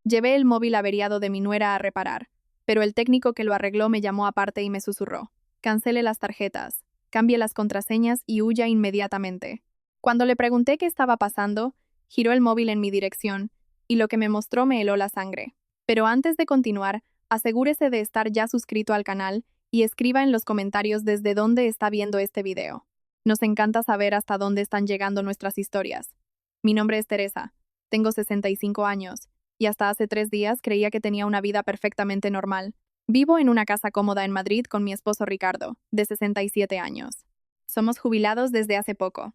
Llevé el móvil averiado de mi nuera a reparar, pero el técnico que lo arregló me llamó aparte y me susurró: cancele las tarjetas, cambie las contraseñas y huya inmediatamente. Cuando le pregunté qué estaba pasando, giró el móvil en mi dirección, y lo que me mostró me heló la sangre. Pero antes de continuar, asegúrese de estar ya suscrito al canal y escriba en los comentarios desde dónde está viendo este video. Nos encanta saber hasta dónde están llegando nuestras historias. Mi nombre es Teresa, tengo 65 años, y hasta hace 3 días creía que tenía una vida perfectamente normal. Vivo en una casa cómoda en Madrid con mi esposo Ricardo, de 67 años. Somos jubilados desde hace poco.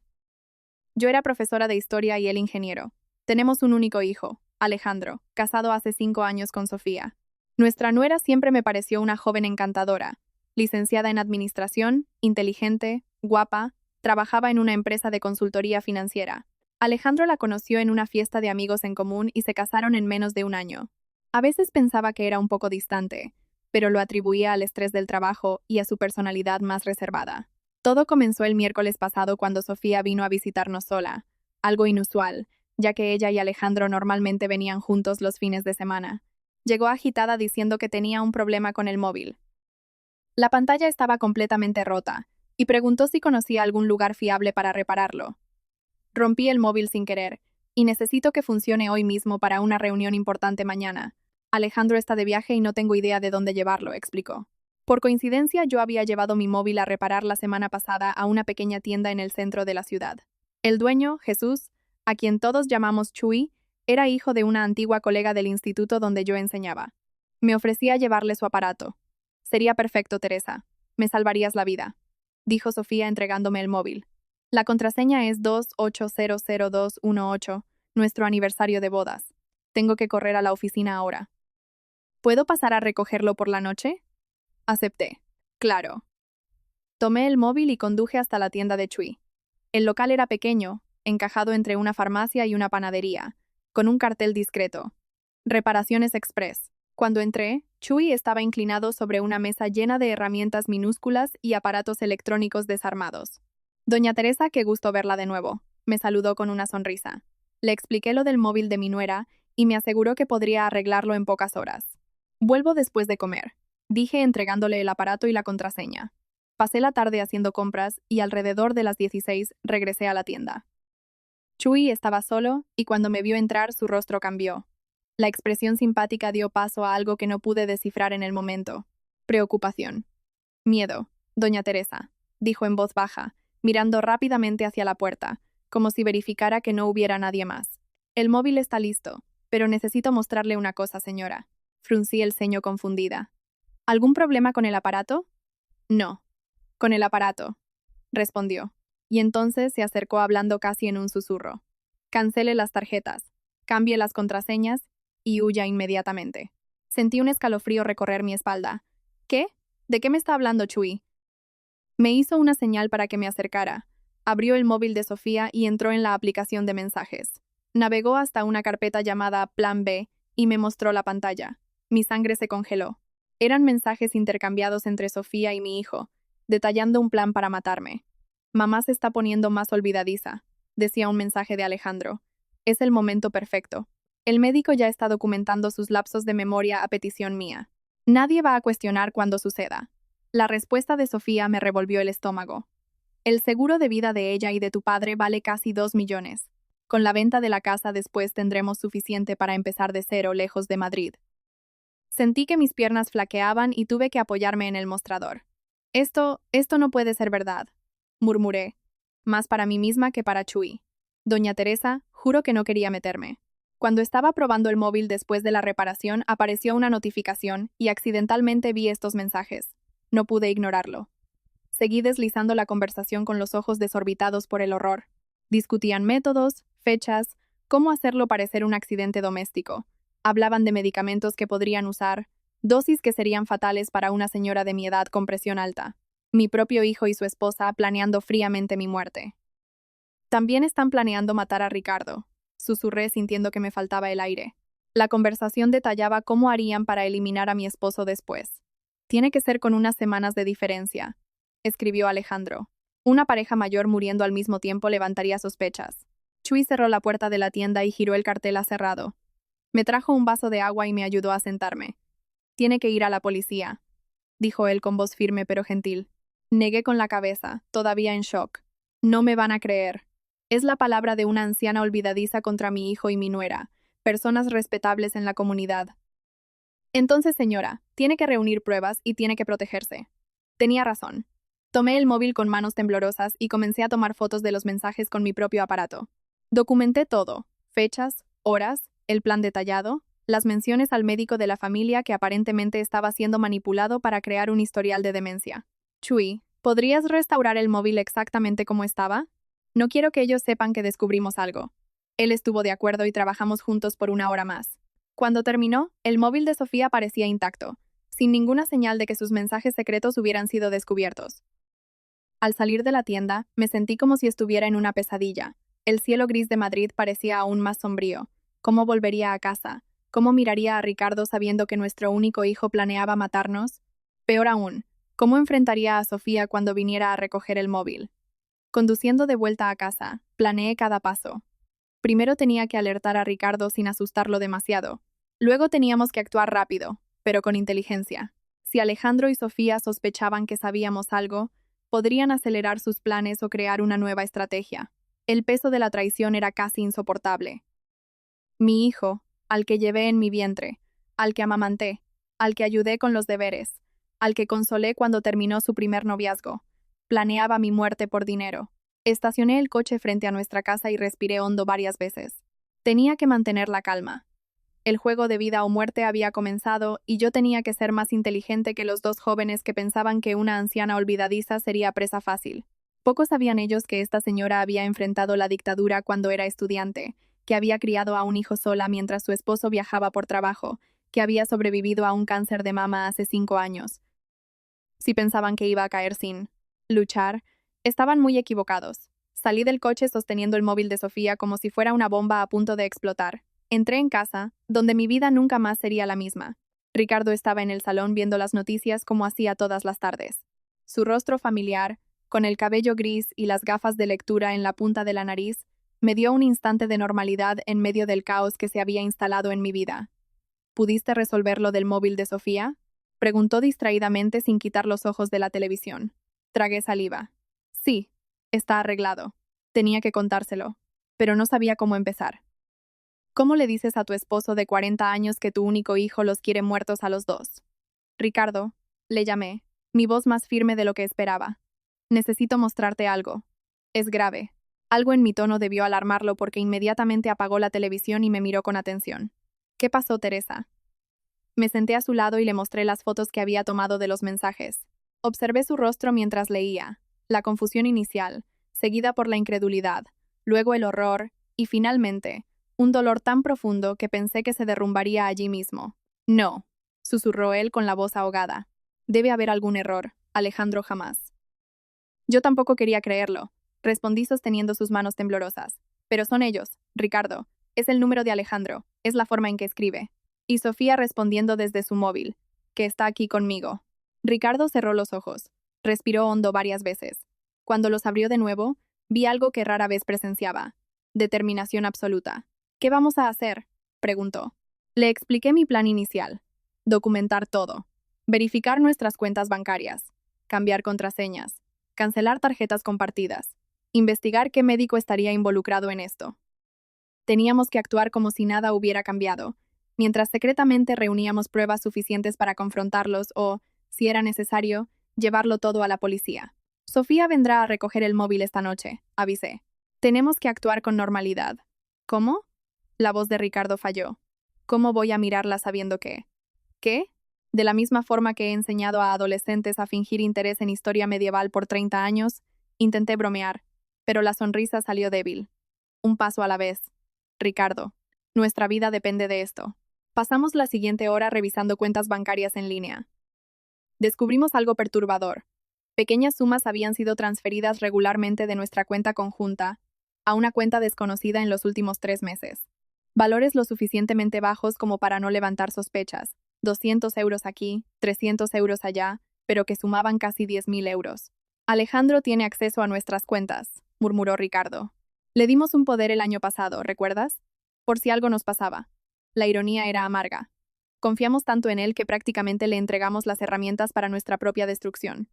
Yo era profesora de historia y él ingeniero. Tenemos un único hijo, Alejandro, casado hace 5 años con Sofía. Nuestra nuera siempre me pareció una joven encantadora, licenciada en administración, inteligente, guapa, trabajaba en una empresa de consultoría financiera. Alejandro la conoció en una fiesta de amigos en común y se casaron en menos de un año. A veces pensaba que era un poco distante, pero lo atribuía al estrés del trabajo y a su personalidad más reservada. Todo comenzó el miércoles pasado cuando Sofía vino a visitarnos sola, algo inusual, ya que ella y Alejandro normalmente venían juntos los fines de semana. Llegó agitada diciendo que tenía un problema con el móvil. La pantalla estaba completamente rota, y preguntó si conocía algún lugar fiable para repararlo. Rompí el móvil sin querer, y necesito que funcione hoy mismo para una reunión importante mañana. Alejandro está de viaje y no tengo idea de dónde llevarlo, explicó. Por coincidencia, yo había llevado mi móvil a reparar la semana pasada a una pequeña tienda en el centro de la ciudad. El dueño, Jesús, a quien todos llamamos Chuy, era hijo de una antigua colega del instituto donde yo enseñaba. Me ofrecía llevarle su aparato. Sería perfecto, Teresa. Me salvarías la vida, dijo Sofía entregándome el móvil. La contraseña es 28000218, nuestro aniversario de bodas. Tengo que correr a la oficina ahora. ¿Puedo pasar a recogerlo por la noche? Acepté. Claro. Tomé el móvil y conduje hasta la tienda de Chuy. El local era pequeño, encajado entre una farmacia y una panadería, con un cartel discreto: Reparaciones Express. Cuando entré, Chuy estaba inclinado sobre una mesa llena de herramientas minúsculas y aparatos electrónicos desarmados. Doña Teresa, qué gusto verla de nuevo, me saludó con una sonrisa. Le expliqué lo del móvil de mi nuera y me aseguró que podría arreglarlo en pocas horas. Vuelvo después de comer, dije entregándole el aparato y la contraseña. Pasé la tarde haciendo compras y alrededor de las 16 regresé a la tienda. Chuy estaba solo y cuando me vio entrar su rostro cambió. La expresión simpática dio paso a algo que no pude descifrar en el momento: preocupación. Miedo, doña Teresa, dijo en voz baja, mirando rápidamente hacia la puerta, como si verificara que no hubiera nadie más. El móvil está listo, pero necesito mostrarle una cosa, señora. Fruncí el ceño confundida. ¿Algún problema con el aparato? No. Con el aparato, respondió, y entonces se acercó hablando casi en un susurro. Cancele las tarjetas, cambie las contraseñas y huya inmediatamente. Sentí un escalofrío recorrer mi espalda. ¿Qué? ¿De qué me está hablando Chuy? Me hizo una señal para que me acercara. Abrió el móvil de Sofía y entró en la aplicación de mensajes. Navegó hasta una carpeta llamada Plan B y me mostró la pantalla. Mi sangre se congeló. Eran mensajes intercambiados entre Sofía y mi hijo, detallando un plan para matarme. Mamá se está poniendo más olvidadiza, decía un mensaje de Alejandro. Es el momento perfecto. El médico ya está documentando sus lapsos de memoria a petición mía. Nadie va a cuestionar cuando suceda. La respuesta de Sofía me revolvió el estómago. El seguro de vida de ella y de tu padre vale casi 2 millones. Con la venta de la casa después tendremos suficiente para empezar de cero lejos de Madrid. Sentí que mis piernas flaqueaban y tuve que apoyarme en el mostrador. Esto no puede ser verdad, murmuré, más para mí misma que para Chuy. Doña Teresa, juro que no quería meterme. Cuando estaba probando el móvil después de la reparación, apareció una notificación y accidentalmente vi estos mensajes. No pude ignorarlo. Seguí deslizando la conversación con los ojos desorbitados por el horror. Discutían métodos, fechas, cómo hacerlo parecer un accidente doméstico. Hablaban de medicamentos que podrían usar, dosis que serían fatales para una señora de mi edad con presión alta. Mi propio hijo y su esposa planeando fríamente mi muerte. También están planeando matar a Ricardo, susurré sintiendo que me faltaba el aire. La conversación detallaba cómo harían para eliminar a mi esposo después. Tiene que ser con unas semanas de diferencia, escribió Alejandro. Una pareja mayor muriendo al mismo tiempo levantaría sospechas. Chuy cerró la puerta de la tienda y giró el cartel a cerrado. Me trajo un vaso de agua y me ayudó a sentarme. Tiene que ir a la policía, dijo él con voz firme pero gentil. Negué con la cabeza, todavía en shock. No me van a creer. Es la palabra de una anciana olvidadiza contra mi hijo y mi nuera, personas respetables en la comunidad. Entonces, señora, tiene que reunir pruebas y tiene que protegerse. Tenía razón. Tomé el móvil con manos temblorosas y comencé a tomar fotos de los mensajes con mi propio aparato. Documenté todo: fechas, horas, el plan detallado, las menciones al médico de la familia que aparentemente estaba siendo manipulado para crear un historial de demencia. Chui, ¿podrías restaurar el móvil exactamente como estaba? No quiero que ellos sepan que descubrimos algo. Él estuvo de acuerdo y trabajamos juntos por 1 hora más. Cuando terminó, el móvil de Sofía parecía intacto, sin ninguna señal de que sus mensajes secretos hubieran sido descubiertos. Al salir de la tienda, me sentí como si estuviera en una pesadilla. El cielo gris de Madrid parecía aún más sombrío. ¿Cómo volvería a casa? ¿Cómo miraría a Ricardo sabiendo que nuestro único hijo planeaba matarnos? Peor aún, ¿cómo enfrentaría a Sofía cuando viniera a recoger el móvil? Conduciendo de vuelta a casa, planeé cada paso. Primero tenía que alertar a Ricardo sin asustarlo demasiado. Luego teníamos que actuar rápido, pero con inteligencia. Si Alejandro y Sofía sospechaban que sabíamos algo, podrían acelerar sus planes o crear una nueva estrategia. El peso de la traición era casi insoportable. Mi hijo, al que llevé en mi vientre, al que amamanté, al que ayudé con los deberes, al que consolé cuando terminó su primer noviazgo, planeaba mi muerte por dinero. Estacioné el coche frente a nuestra casa y respiré hondo varias veces. Tenía que mantener la calma. El juego de vida o muerte había comenzado y yo tenía que ser más inteligente que los dos jóvenes que pensaban que una anciana olvidadiza sería presa fácil. Pocos sabían ellos que esta señora había enfrentado la dictadura cuando era estudiante, que había criado a un hijo sola mientras su esposo viajaba por trabajo, que había sobrevivido a un cáncer de mama hace 5 años. Si pensaban que iba a caer sin luchar, estaban muy equivocados. Salí del coche sosteniendo el móvil de Sofía como si fuera una bomba a punto de explotar. Entré en casa, donde mi vida nunca más sería la misma. Ricardo estaba en el salón viendo las noticias como hacía todas las tardes. Su rostro familiar, con el cabello gris y las gafas de lectura en la punta de la nariz, me dio un instante de normalidad en medio del caos que se había instalado en mi vida. ¿Pudiste resolver lo del móvil de Sofía?, preguntó distraídamente sin quitar los ojos de la televisión. Tragué saliva. Sí, está arreglado. Tenía que contárselo, pero no sabía cómo empezar. ¿Cómo le dices a tu esposo de 40 años que tu único hijo los quiere muertos a los dos? Ricardo, le llamé, mi voz más firme de lo que esperaba. Necesito mostrarte algo. Es grave. Algo en mi tono debió alarmarlo porque inmediatamente apagó la televisión y me miró con atención. ¿Qué pasó, Teresa? Me senté a su lado y le mostré las fotos que había tomado de los mensajes. Observé su rostro mientras leía, la confusión inicial, seguida por la incredulidad, luego el horror, y finalmente, un dolor tan profundo que pensé que se derrumbaría allí mismo. No, susurró él con la voz ahogada. Debe haber algún error, Alejandro, jamás. Yo tampoco quería creerlo, respondí sosteniendo sus manos temblorosas. Pero son ellos, Ricardo. Es el número de Alejandro, es la forma en que escribe. Y Sofía respondiendo desde su móvil, que está aquí conmigo. Ricardo cerró los ojos, respiró hondo varias veces. Cuando los abrió de nuevo, vi algo que rara vez presenciaba: determinación absoluta. ¿Qué vamos a hacer?, preguntó. Le expliqué mi plan inicial: documentar todo, verificar nuestras cuentas bancarias, cambiar contraseñas, cancelar tarjetas compartidas, investigar qué médico estaría involucrado en esto. Teníamos que actuar como si nada hubiera cambiado, mientras secretamente reuníamos pruebas suficientes para confrontarlos o, si era necesario, llevarlo todo a la policía. Sofía vendrá a recoger el móvil esta noche, avisé. Tenemos que actuar con normalidad. ¿Cómo? La voz de Ricardo falló. ¿Cómo voy a mirarla sabiendo que? ¿Qué? De la misma forma que he enseñado a adolescentes a fingir interés en historia medieval por 30 años, intenté bromear, pero la sonrisa salió débil. Un paso a la vez. Ricardo, nuestra vida depende de esto. Pasamos la siguiente hora revisando cuentas bancarias en línea. Descubrimos algo perturbador. Pequeñas sumas habían sido transferidas regularmente de nuestra cuenta conjunta a una cuenta desconocida en los últimos 3 meses. Valores lo suficientemente bajos como para no levantar sospechas: 200 euros aquí, 300 euros allá, pero que sumaban casi 10.000 euros. Alejandro tiene acceso a nuestras cuentas, murmuró Ricardo. Le dimos un poder el año pasado, ¿recuerdas? Por si algo nos pasaba. La ironía era amarga. Confiamos tanto en él que prácticamente le entregamos las herramientas para nuestra propia destrucción.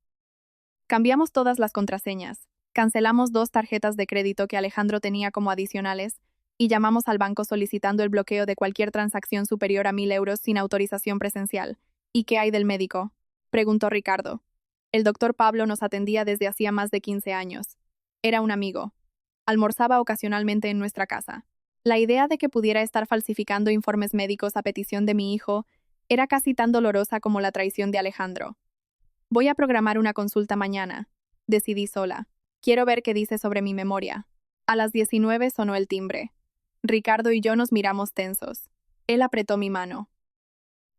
Cambiamos todas las contraseñas, cancelamos 2 tarjetas de crédito que Alejandro tenía como adicionales y llamamos al banco solicitando el bloqueo de cualquier transacción superior a 1.000 euros sin autorización presencial. ¿Y qué hay del médico?, preguntó Ricardo. El doctor Pablo nos atendía desde hacía más de 15 años. Era un amigo. Almorzaba ocasionalmente en nuestra casa. La idea de que pudiera estar falsificando informes médicos a petición de mi hijo era casi tan dolorosa como la traición de Alejandro. Voy a programar una consulta mañana, decidí sola. Quiero ver qué dice sobre mi memoria. A las 19 sonó el timbre. Ricardo y yo nos miramos tensos. Él apretó mi mano.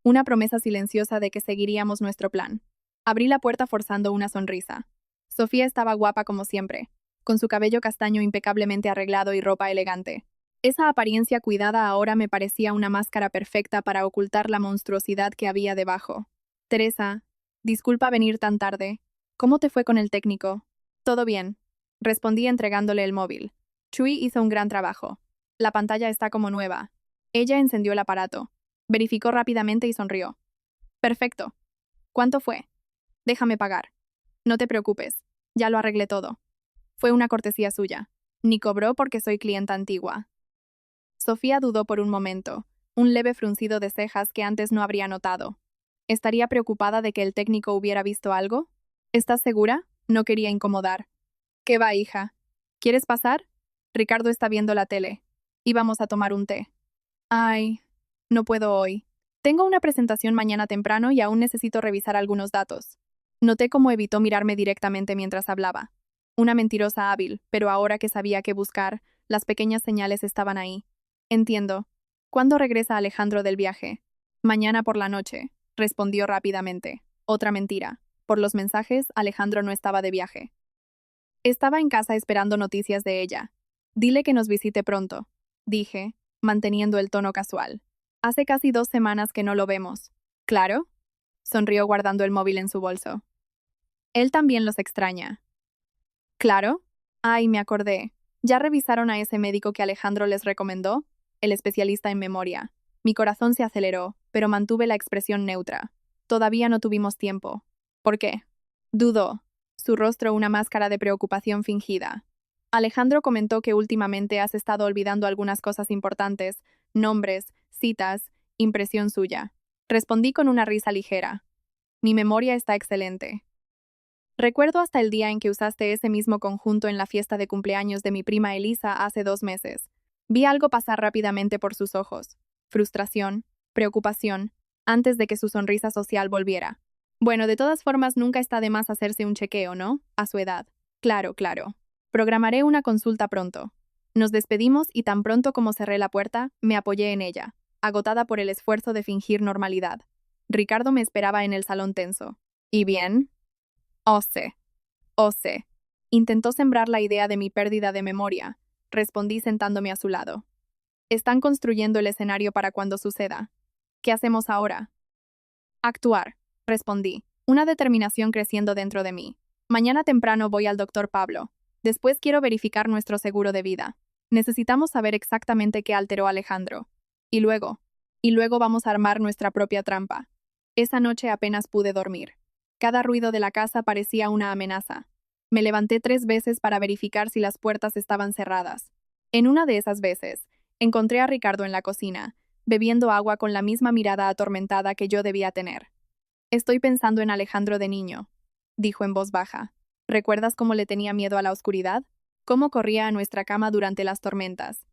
Una promesa silenciosa de que seguiríamos nuestro plan. Abrí la puerta forzando una sonrisa. Sofía estaba guapa como siempre, con su cabello castaño impecablemente arreglado y ropa elegante. Esa apariencia cuidada ahora me parecía una máscara perfecta para ocultar la monstruosidad que había debajo. Teresa, disculpa venir tan tarde. ¿Cómo te fue con el técnico? Todo bien, respondí entregándole el móvil. Chuy hizo un gran trabajo. La pantalla está como nueva. Ella encendió el aparato. Verificó rápidamente y sonrió. Perfecto. ¿Cuánto fue? Déjame pagar. No te preocupes, ya lo arreglé todo. Fue una cortesía suya. Ni cobró porque soy clienta antigua. Sofía dudó por un momento, un leve fruncido de cejas que antes no habría notado. ¿Estaría preocupada de que el técnico hubiera visto algo? ¿Estás segura? No quería incomodar. ¿Qué va, hija? ¿Quieres pasar? Ricardo está viendo la tele. Íbamos a tomar un té. Ay, no puedo hoy. Tengo una presentación mañana temprano y aún necesito revisar algunos datos. Noté cómo evitó mirarme directamente mientras hablaba. Una mentirosa hábil, pero ahora que sabía qué buscar, las pequeñas señales estaban ahí. Entiendo. ¿Cuándo regresa Alejandro del viaje? Mañana por la noche, respondió rápidamente. Otra mentira. Por los mensajes, Alejandro no estaba de viaje. Estaba en casa esperando noticias de ella. Dile que nos visite pronto, dije, manteniendo el tono casual. Hace casi 2 semanas que no lo vemos. ¿Claro? Sonrió guardando el móvil en su bolso. Él también los extraña. ¿Claro? Ay, me acordé. ¿Ya revisaron a ese médico que Alejandro les recomendó? El especialista en memoria. Mi corazón se aceleró, pero mantuve la expresión neutra. Todavía no tuvimos tiempo. ¿Por qué? Dudó. Su rostro una máscara de preocupación fingida. Alejandro comentó que últimamente has estado olvidando algunas cosas importantes, nombres, citas, impresión suya. Respondí con una risa ligera. Mi memoria está excelente. Recuerdo hasta el día en que usaste ese mismo conjunto en la fiesta de cumpleaños de mi prima Elisa hace 2 meses. Vi algo pasar rápidamente por sus ojos. Frustración, preocupación, antes de que su sonrisa social volviera. Bueno, de todas formas nunca está de más hacerse un chequeo, ¿no? A su edad. Claro, claro. Programaré una consulta pronto. Nos despedimos y tan pronto como cerré la puerta, me apoyé en ella, agotada por el esfuerzo de fingir normalidad. Ricardo me esperaba en el salón tenso. ¿Y bien? Sé. Sé. Intentó sembrar la idea de mi pérdida de memoria. Respondí sentándome a su lado. Están construyendo el escenario para cuando suceda. ¿Qué hacemos ahora? Actuar, respondí, una determinación creciendo dentro de mí. Mañana temprano voy al doctor Pablo. Después quiero verificar nuestro seguro de vida. Necesitamos saber exactamente qué alteró a Alejandro. Y luego vamos a armar nuestra propia trampa. Esa noche apenas pude dormir. Cada ruido de la casa parecía una amenaza. Me levanté 3 veces para verificar si las puertas estaban cerradas. En una de esas veces, encontré a Ricardo en la cocina, bebiendo agua con la misma mirada atormentada que yo debía tener. Estoy pensando en Alejandro de niño, dijo en voz baja. ¿Recuerdas cómo le tenía miedo a la oscuridad? ¿Cómo corría a nuestra cama durante las tormentas?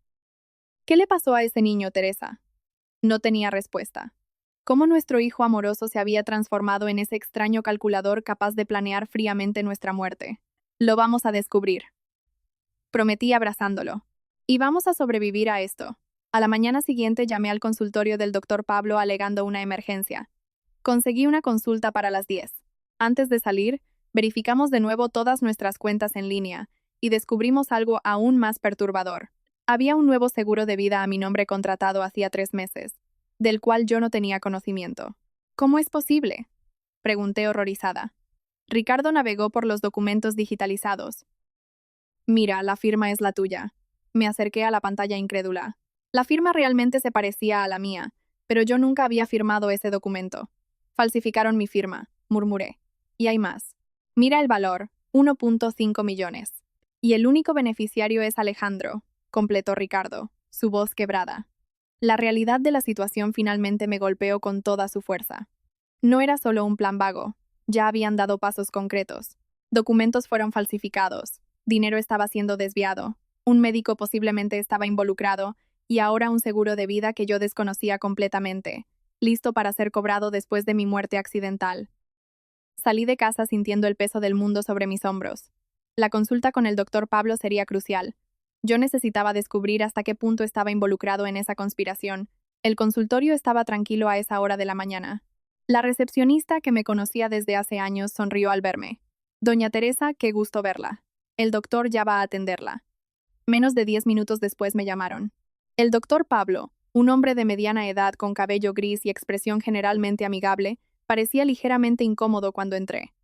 ¿Qué le pasó a ese niño, Teresa? No tenía respuesta. ¿Cómo nuestro hijo amoroso se había transformado en ese extraño calculador capaz de planear fríamente nuestra muerte? Lo vamos a descubrir. Prometí abrazándolo. Y vamos a sobrevivir a esto. A la mañana siguiente llamé al consultorio del doctor Pablo alegando una emergencia. Conseguí una consulta para las 10. Antes de salir, verificamos de nuevo todas nuestras cuentas en línea y descubrimos algo aún más perturbador. Había un nuevo seguro de vida a mi nombre contratado hacía 3 meses, del cual yo no tenía conocimiento. ¿Cómo es posible?, pregunté horrorizada. Ricardo navegó por los documentos digitalizados. Mira, la firma es la tuya. Me acerqué a la pantalla incrédula. La firma realmente se parecía a la mía, pero yo nunca había firmado ese documento. Falsificaron mi firma, murmuré. Y hay más. Mira el valor, 1.5 millones. Y el único beneficiario es Alejandro, completó Ricardo, su voz quebrada. La realidad de la situación finalmente me golpeó con toda su fuerza. No era solo un plan vago, ya habían dado pasos concretos. Documentos fueron falsificados, dinero estaba siendo desviado, un médico posiblemente estaba involucrado, y ahora un seguro de vida que yo desconocía completamente, listo para ser cobrado después de mi muerte accidental. Salí de casa sintiendo el peso del mundo sobre mis hombros. La consulta con el doctor Pablo sería crucial. Yo necesitaba descubrir hasta qué punto estaba involucrado en esa conspiración. El consultorio estaba tranquilo a esa hora de la mañana. La recepcionista, que me conocía desde hace años, sonrió al verme. Doña Teresa, qué gusto verla. El doctor ya va a atenderla. Menos de 10 minutos después me llamaron. El doctor Pablo, un hombre de mediana edad con cabello gris y expresión generalmente amigable, parecía ligeramente incómodo cuando entré.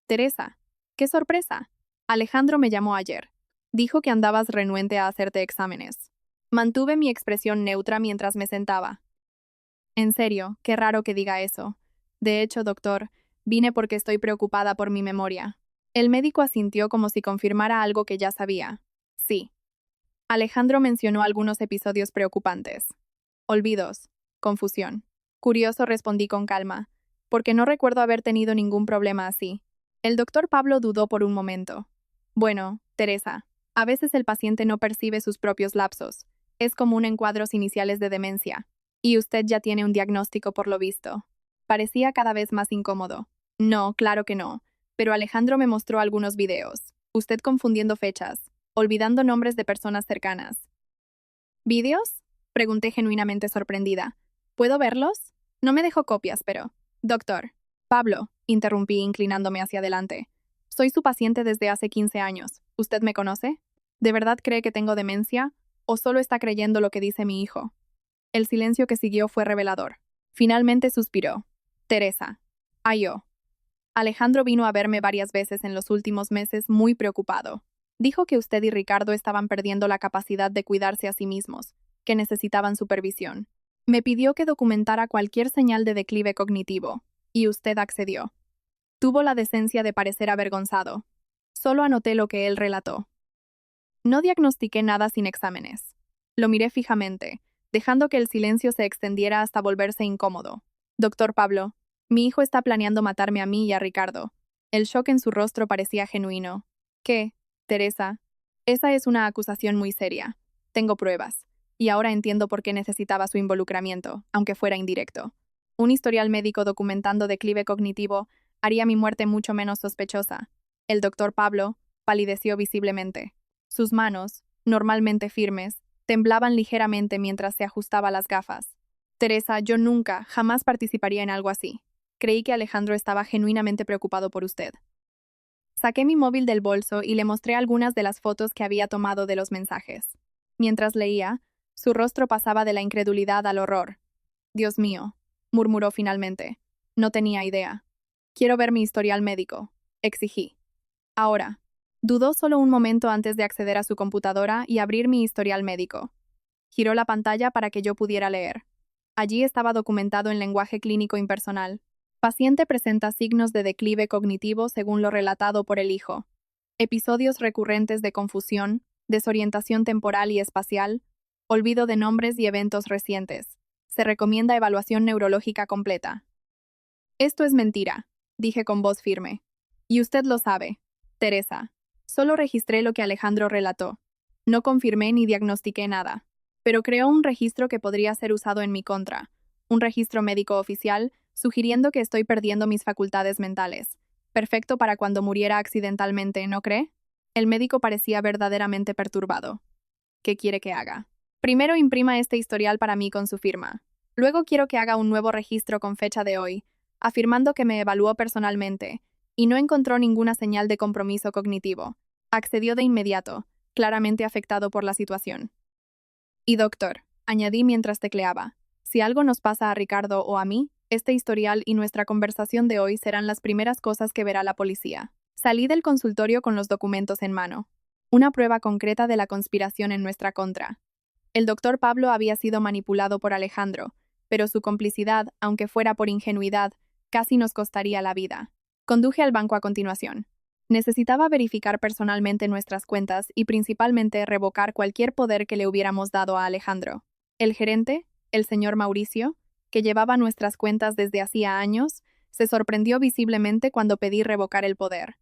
Teresa, qué sorpresa. Alejandro me llamó ayer. Dijo que andabas renuente a hacerte exámenes. Mantuve mi expresión neutra mientras me sentaba. En serio, qué raro que diga eso. De hecho, doctor, vine porque estoy preocupada por mi memoria. El médico asintió como si confirmara algo que ya sabía. Sí. Alejandro mencionó algunos episodios preocupantes. Olvidos. Confusión. Curioso, respondí con calma, porque no recuerdo haber tenido ningún problema así. El doctor Pablo dudó por un momento. Bueno, Teresa, a veces el paciente no percibe sus propios lapsos. Es común en cuadros iniciales de demencia. Y usted ya tiene un diagnóstico por lo visto. Parecía cada vez más incómodo. No, claro que no. Pero Alejandro me mostró algunos videos. Usted confundiendo fechas, olvidando nombres de personas cercanas. ¿Vídeos? Pregunté genuinamente sorprendida. ¿Puedo verlos? No me dejó copias, pero... Doctor. Pablo, interrumpí inclinándome hacia adelante. Soy su paciente desde hace 15 años. ¿Usted me conoce? ¿De verdad cree que tengo demencia? ¿O solo está creyendo lo que dice mi hijo? El silencio que siguió fue revelador. Finalmente suspiró. Teresa. Yo. Alejandro vino a verme varias veces en los últimos meses muy preocupado. Dijo que usted y Ricardo estaban perdiendo la capacidad de cuidarse a sí mismos, que necesitaban supervisión. Me pidió que documentara cualquier señal de declive cognitivo, y usted accedió. Tuvo la decencia de parecer avergonzado. Solo anoté lo que él relató. No diagnostiqué nada sin exámenes. Lo miré fijamente, dejando que el silencio se extendiera hasta volverse incómodo. Doctor Pablo, mi hijo está planeando matarme a mí y a Ricardo. El shock en su rostro parecía genuino. ¿Qué, Teresa? Esa es una acusación muy seria. Tengo pruebas. Y ahora entiendo por qué necesitaba su involucramiento, aunque fuera indirecto. Un historial médico documentando declive cognitivo haría mi muerte mucho menos sospechosa. El doctor Pablo palideció visiblemente. Sus manos, normalmente firmes, temblaban ligeramente mientras se ajustaba las gafas. Teresa, yo nunca, jamás participaría en algo así. Creí que Alejandro estaba genuinamente preocupado por usted. Saqué mi móvil del bolso y le mostré algunas de las fotos que había tomado de los mensajes. Mientras leía, su rostro pasaba de la incredulidad al horror. Dios mío, murmuró finalmente. No tenía idea. Quiero ver mi historial médico, exigí. Ahora. Dudó solo un momento antes de acceder a su computadora y abrir mi historial médico. Giró la pantalla para que yo pudiera leer. Allí estaba documentado en lenguaje clínico impersonal. Paciente presenta signos de declive cognitivo según lo relatado por el hijo. Episodios recurrentes de confusión, desorientación temporal y espacial, olvido de nombres y eventos recientes. Se recomienda evaluación neurológica completa. Esto es mentira, dije con voz firme. Y usted lo sabe, Teresa. Solo registré lo que Alejandro relató. No confirmé ni diagnostiqué nada. Pero creó un registro que podría ser usado en mi contra. Un registro médico oficial, sugiriendo que estoy perdiendo mis facultades mentales. Perfecto para cuando muriera accidentalmente, ¿no cree? El médico parecía verdaderamente perturbado. ¿Qué quiere que haga? Primero imprima este historial para mí con su firma. Luego quiero que haga un nuevo registro con fecha de hoy, afirmando que me evaluó personalmente, y no encontró ninguna señal de compromiso cognitivo. Accedió de inmediato, claramente afectado por la situación. Y doctor, añadí mientras tecleaba, si algo nos pasa a Ricardo o a mí, este historial y nuestra conversación de hoy serán las primeras cosas que verá la policía. Salí del consultorio con los documentos en mano. Una prueba concreta de la conspiración en nuestra contra. El doctor Pablo había sido manipulado por Alejandro, pero su complicidad, aunque fuera por ingenuidad, casi nos costaría la vida. Conduje al banco a continuación. Necesitaba verificar personalmente nuestras cuentas y principalmente revocar cualquier poder que le hubiéramos dado a Alejandro. El gerente, el señor Mauricio, que llevaba nuestras cuentas desde hacía años, se sorprendió visiblemente cuando pedí revocar el poder.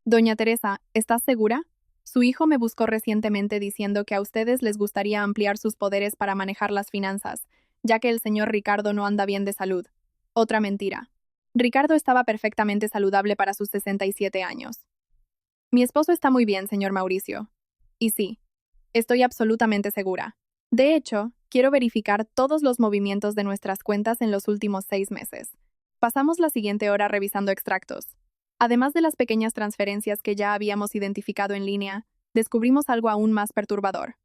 Doña Teresa, ¿estás segura? Su hijo me buscó recientemente diciendo que a ustedes les gustaría ampliar sus poderes para manejar las finanzas, ya que el señor Ricardo no anda bien de salud. Otra mentira. Ricardo estaba perfectamente saludable para sus 67 años. Mi esposo está muy bien, señor Mauricio. Y sí, estoy absolutamente segura. De hecho, quiero verificar todos los movimientos de nuestras cuentas en los últimos 6 meses. Pasamos la siguiente hora revisando extractos. Además de las pequeñas transferencias que ya habíamos identificado en línea, descubrimos algo aún más perturbador.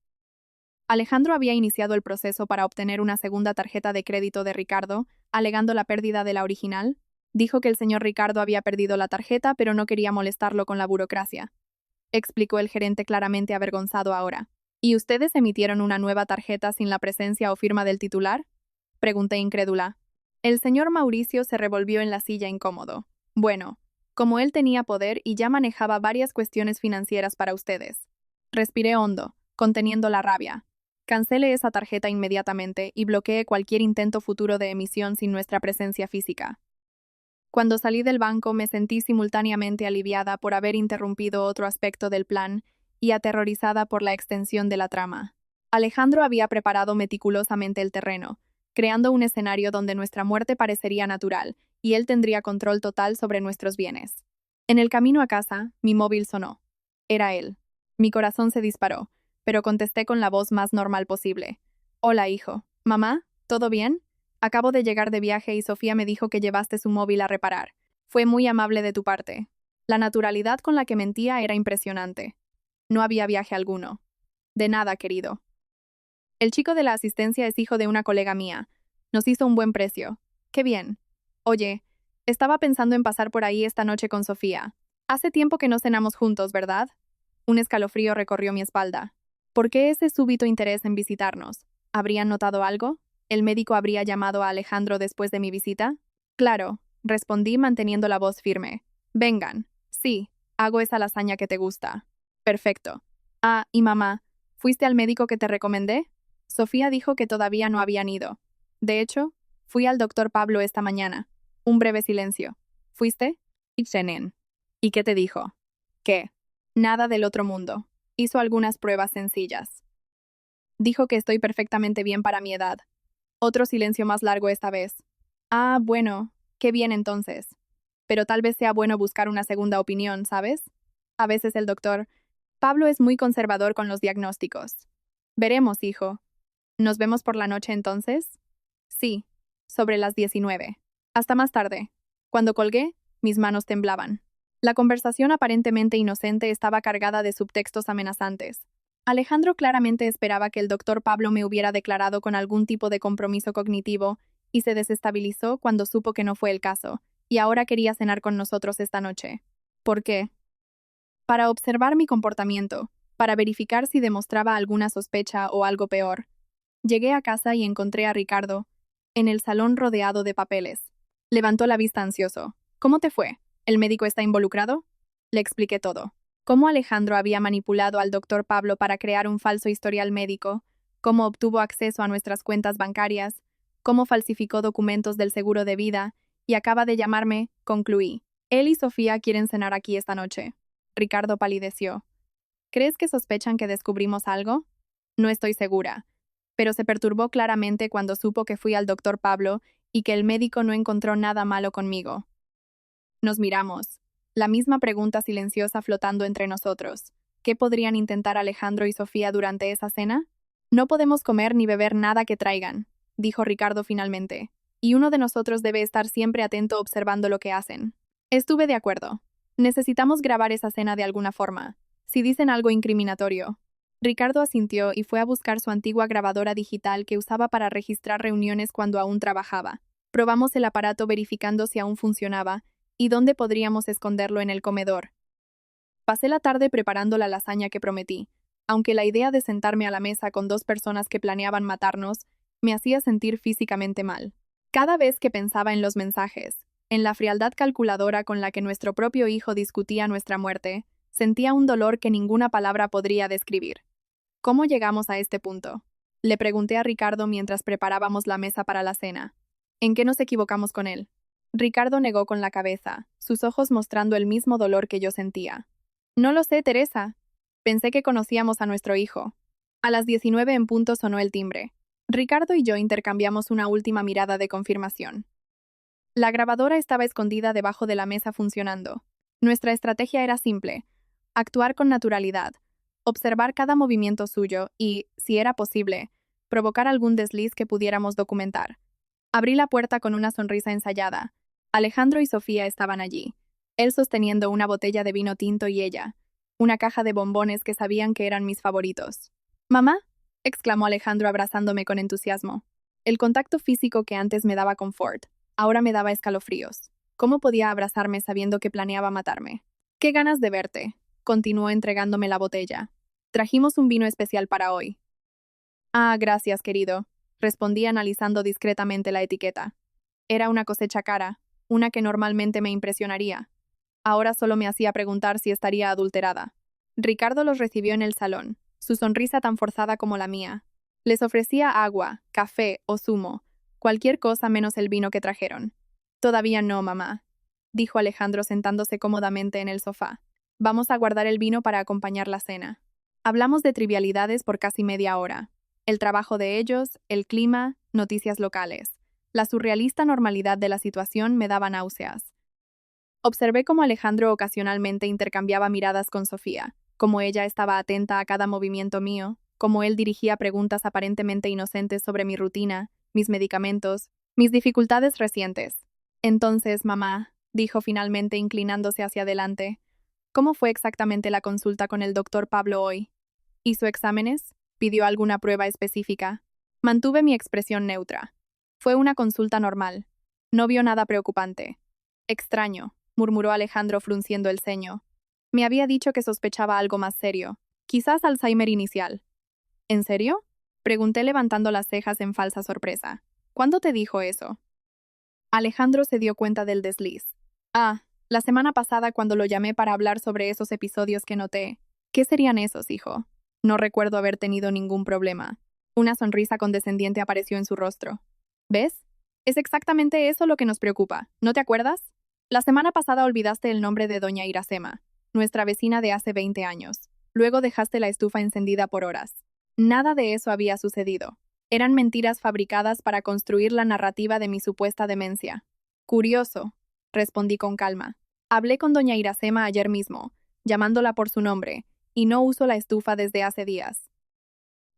Alejandro había iniciado el proceso para obtener una segunda tarjeta de crédito de Ricardo, alegando la pérdida de la original. Dijo que el señor Ricardo había perdido la tarjeta, pero no quería molestarlo con la burocracia. Explicó el gerente claramente avergonzado ahora. ¿Y ustedes emitieron una nueva tarjeta sin la presencia o firma del titular? Pregunté incrédula. El señor Mauricio se revolvió en la silla incómodo. Bueno, como él tenía poder y ya manejaba varias cuestiones financieras para ustedes. Respiré hondo, conteniendo la rabia. Cancele esa tarjeta inmediatamente y bloquee cualquier intento futuro de emisión sin nuestra presencia física. Cuando salí del banco me sentí simultáneamente aliviada por haber interrumpido otro aspecto del plan y aterrorizada por la extensión de la trama. Alejandro había preparado meticulosamente el terreno, creando un escenario donde nuestra muerte parecería natural y él tendría control total sobre nuestros bienes. En el camino a casa, mi móvil sonó. Era él. Mi corazón se disparó, pero contesté con la voz más normal posible. Hola, hijo. ¿Mamá? ¿Todo bien? Acabo de llegar de viaje y Sofía me dijo que llevaste su móvil a reparar. Fue muy amable de tu parte. La naturalidad con la que mentía era impresionante. No había viaje alguno. De nada, querido. El chico de la asistencia es hijo de una colega mía. Nos hizo un buen precio. ¡Qué bien! Oye, estaba pensando en pasar por ahí esta noche con Sofía. Hace tiempo que no cenamos juntos, ¿verdad? Un escalofrío recorrió mi espalda. ¿Por qué ese súbito interés en visitarnos? ¿Habrían notado algo? ¿El médico habría llamado a Alejandro después de mi visita? Claro, respondí manteniendo la voz firme. Vengan. Sí, hago esa lasaña que te gusta. Perfecto. Ah, y mamá, ¿fuiste al médico que te recomendé? Sofía dijo que todavía no habían ido. De hecho, fui al doctor Pablo esta mañana. Un breve silencio. ¿Fuiste? ¿Y qué te dijo? ¿Qué? Nada del otro mundo. Hizo algunas pruebas sencillas. Dijo que estoy perfectamente bien para mi edad. Otro silencio más largo esta vez. Ah, bueno, qué bien entonces. Pero tal vez sea bueno buscar una segunda opinión, ¿sabes? A veces el doctor Pablo es muy conservador con los diagnósticos. Veremos, hijo. ¿Nos vemos por la noche entonces? Sí, sobre las 19. Hasta más tarde. Cuando colgué, mis manos temblaban. La conversación aparentemente inocente estaba cargada de subtextos amenazantes. Alejandro claramente esperaba que el doctor Pablo me hubiera declarado con algún tipo de compromiso cognitivo y se desestabilizó cuando supo que no fue el caso, y ahora quería cenar con nosotros esta noche. ¿Por qué? Para observar mi comportamiento, para verificar si demostraba alguna sospecha o algo peor. Llegué a casa y encontré a Ricardo, en el salón rodeado de papeles. Levantó la vista ansioso. ¿Cómo te fue? ¿El médico está involucrado? Le expliqué todo. Cómo Alejandro había manipulado al doctor Pablo para crear un falso historial médico, cómo obtuvo acceso a nuestras cuentas bancarias, cómo falsificó documentos del seguro de vida, y acaba de llamarme, concluí. Él y Sofía quieren cenar aquí esta noche. Ricardo palideció. ¿Crees que sospechan que descubrimos algo? No estoy segura, pero se perturbó claramente cuando supo que fui al doctor Pablo y que el médico no encontró nada malo conmigo. Nos miramos. La misma pregunta silenciosa flotando entre nosotros. ¿Qué podrían intentar Alejandro y Sofía durante esa cena? No podemos comer ni beber nada que traigan, dijo Ricardo finalmente, y uno de nosotros debe estar siempre atento observando lo que hacen. Estuve de acuerdo. Necesitamos grabar esa cena de alguna forma. Si dicen algo incriminatorio. Ricardo asintió y fue a buscar su antigua grabadora digital que usaba para registrar reuniones cuando aún trabajaba. Probamos el aparato verificando si aún funcionaba y dónde podríamos esconderlo en el comedor. Pasé la tarde preparando la lasaña que prometí. aunque la idea de sentarme a la mesa con dos personas que planeaban matarnos me hacía sentir físicamente mal. Cada vez que pensaba en los mensajes, en la frialdad calculadora con la que nuestro propio hijo discutía nuestra muerte, sentía un dolor que ninguna palabra podría describir. ¿Cómo llegamos a este punto? Le pregunté a Ricardo mientras preparábamos la mesa para la cena. ¿En qué nos equivocamos con él? Ricardo negó con la cabeza, sus ojos mostrando el mismo dolor que yo sentía. No lo sé, Teresa. Pensé que conocíamos a nuestro hijo. A las 19 en punto sonó el timbre. Ricardo y yo intercambiamos una última mirada de confirmación. La grabadora estaba escondida debajo de la mesa funcionando. Nuestra estrategia era simple: actuar con naturalidad, observar cada movimiento suyo y, si era posible, provocar algún desliz que pudiéramos documentar. Abrí la puerta con una sonrisa ensayada. Alejandro y Sofía estaban allí, él sosteniendo una botella de vino tinto y ella, una caja de bombones que sabían que eran mis favoritos. «¿Mamá?», exclamó Alejandro abrazándome con entusiasmo. El contacto físico que antes me daba confort, ahora me daba escalofríos. ¿Cómo podía abrazarme sabiendo que planeaba matarme? «Qué ganas de verte», continuó entregándome la botella. «Trajimos un vino especial para hoy». «Ah, gracias, querido», respondí analizando discretamente la etiqueta. Era una cosecha cara, una que normalmente me impresionaría. Ahora solo me hacía preguntar si estaría adulterada. Ricardo los recibió en el salón, su sonrisa tan forzada como la mía. Les ofrecía agua, café o zumo, cualquier cosa menos el vino que trajeron. «Todavía no, mamá», dijo Alejandro sentándose cómodamente en el sofá. «Vamos a guardar el vino para acompañar la cena». Hablamos de trivialidades por casi media hora. El trabajo de ellos, el clima, noticias locales. La surrealista normalidad de la situación me daba náuseas. Observé cómo Alejandro ocasionalmente intercambiaba miradas con Sofía, cómo ella estaba atenta a cada movimiento mío, cómo él dirigía preguntas aparentemente inocentes sobre mi rutina, mis medicamentos, mis dificultades recientes. «Entonces, mamá», dijo finalmente inclinándose hacia adelante, «¿cómo fue exactamente la consulta con el doctor Pablo hoy? ¿Hizo exámenes? ¿Pidió alguna prueba específica?» Mantuve mi expresión neutra. Fue una consulta normal. No vio nada preocupante. «Extraño», murmuró Alejandro frunciendo el ceño. Me había dicho que sospechaba algo más serio. Quizás Alzheimer inicial. «¿En serio?», pregunté levantando las cejas en falsa sorpresa. «¿Cuándo te dijo eso?» Alejandro se dio cuenta del desliz. «Ah, la semana pasada cuando lo llamé para hablar sobre esos episodios que noté». «¿Qué serían esos, hijo?» «No recuerdo haber tenido ningún problema». Una sonrisa condescendiente apareció en su rostro. «¿Ves? Es exactamente eso lo que nos preocupa. ¿No te acuerdas? La semana pasada olvidaste el nombre de doña Iracema, nuestra vecina de hace 20 años. Luego dejaste la estufa encendida por horas. Nada de eso había sucedido. Eran mentiras fabricadas para construir la narrativa de mi supuesta demencia». «Curioso», respondí con calma. «Hablé con doña Iracema ayer mismo, llamándola por su nombre, y no uso la estufa desde hace días.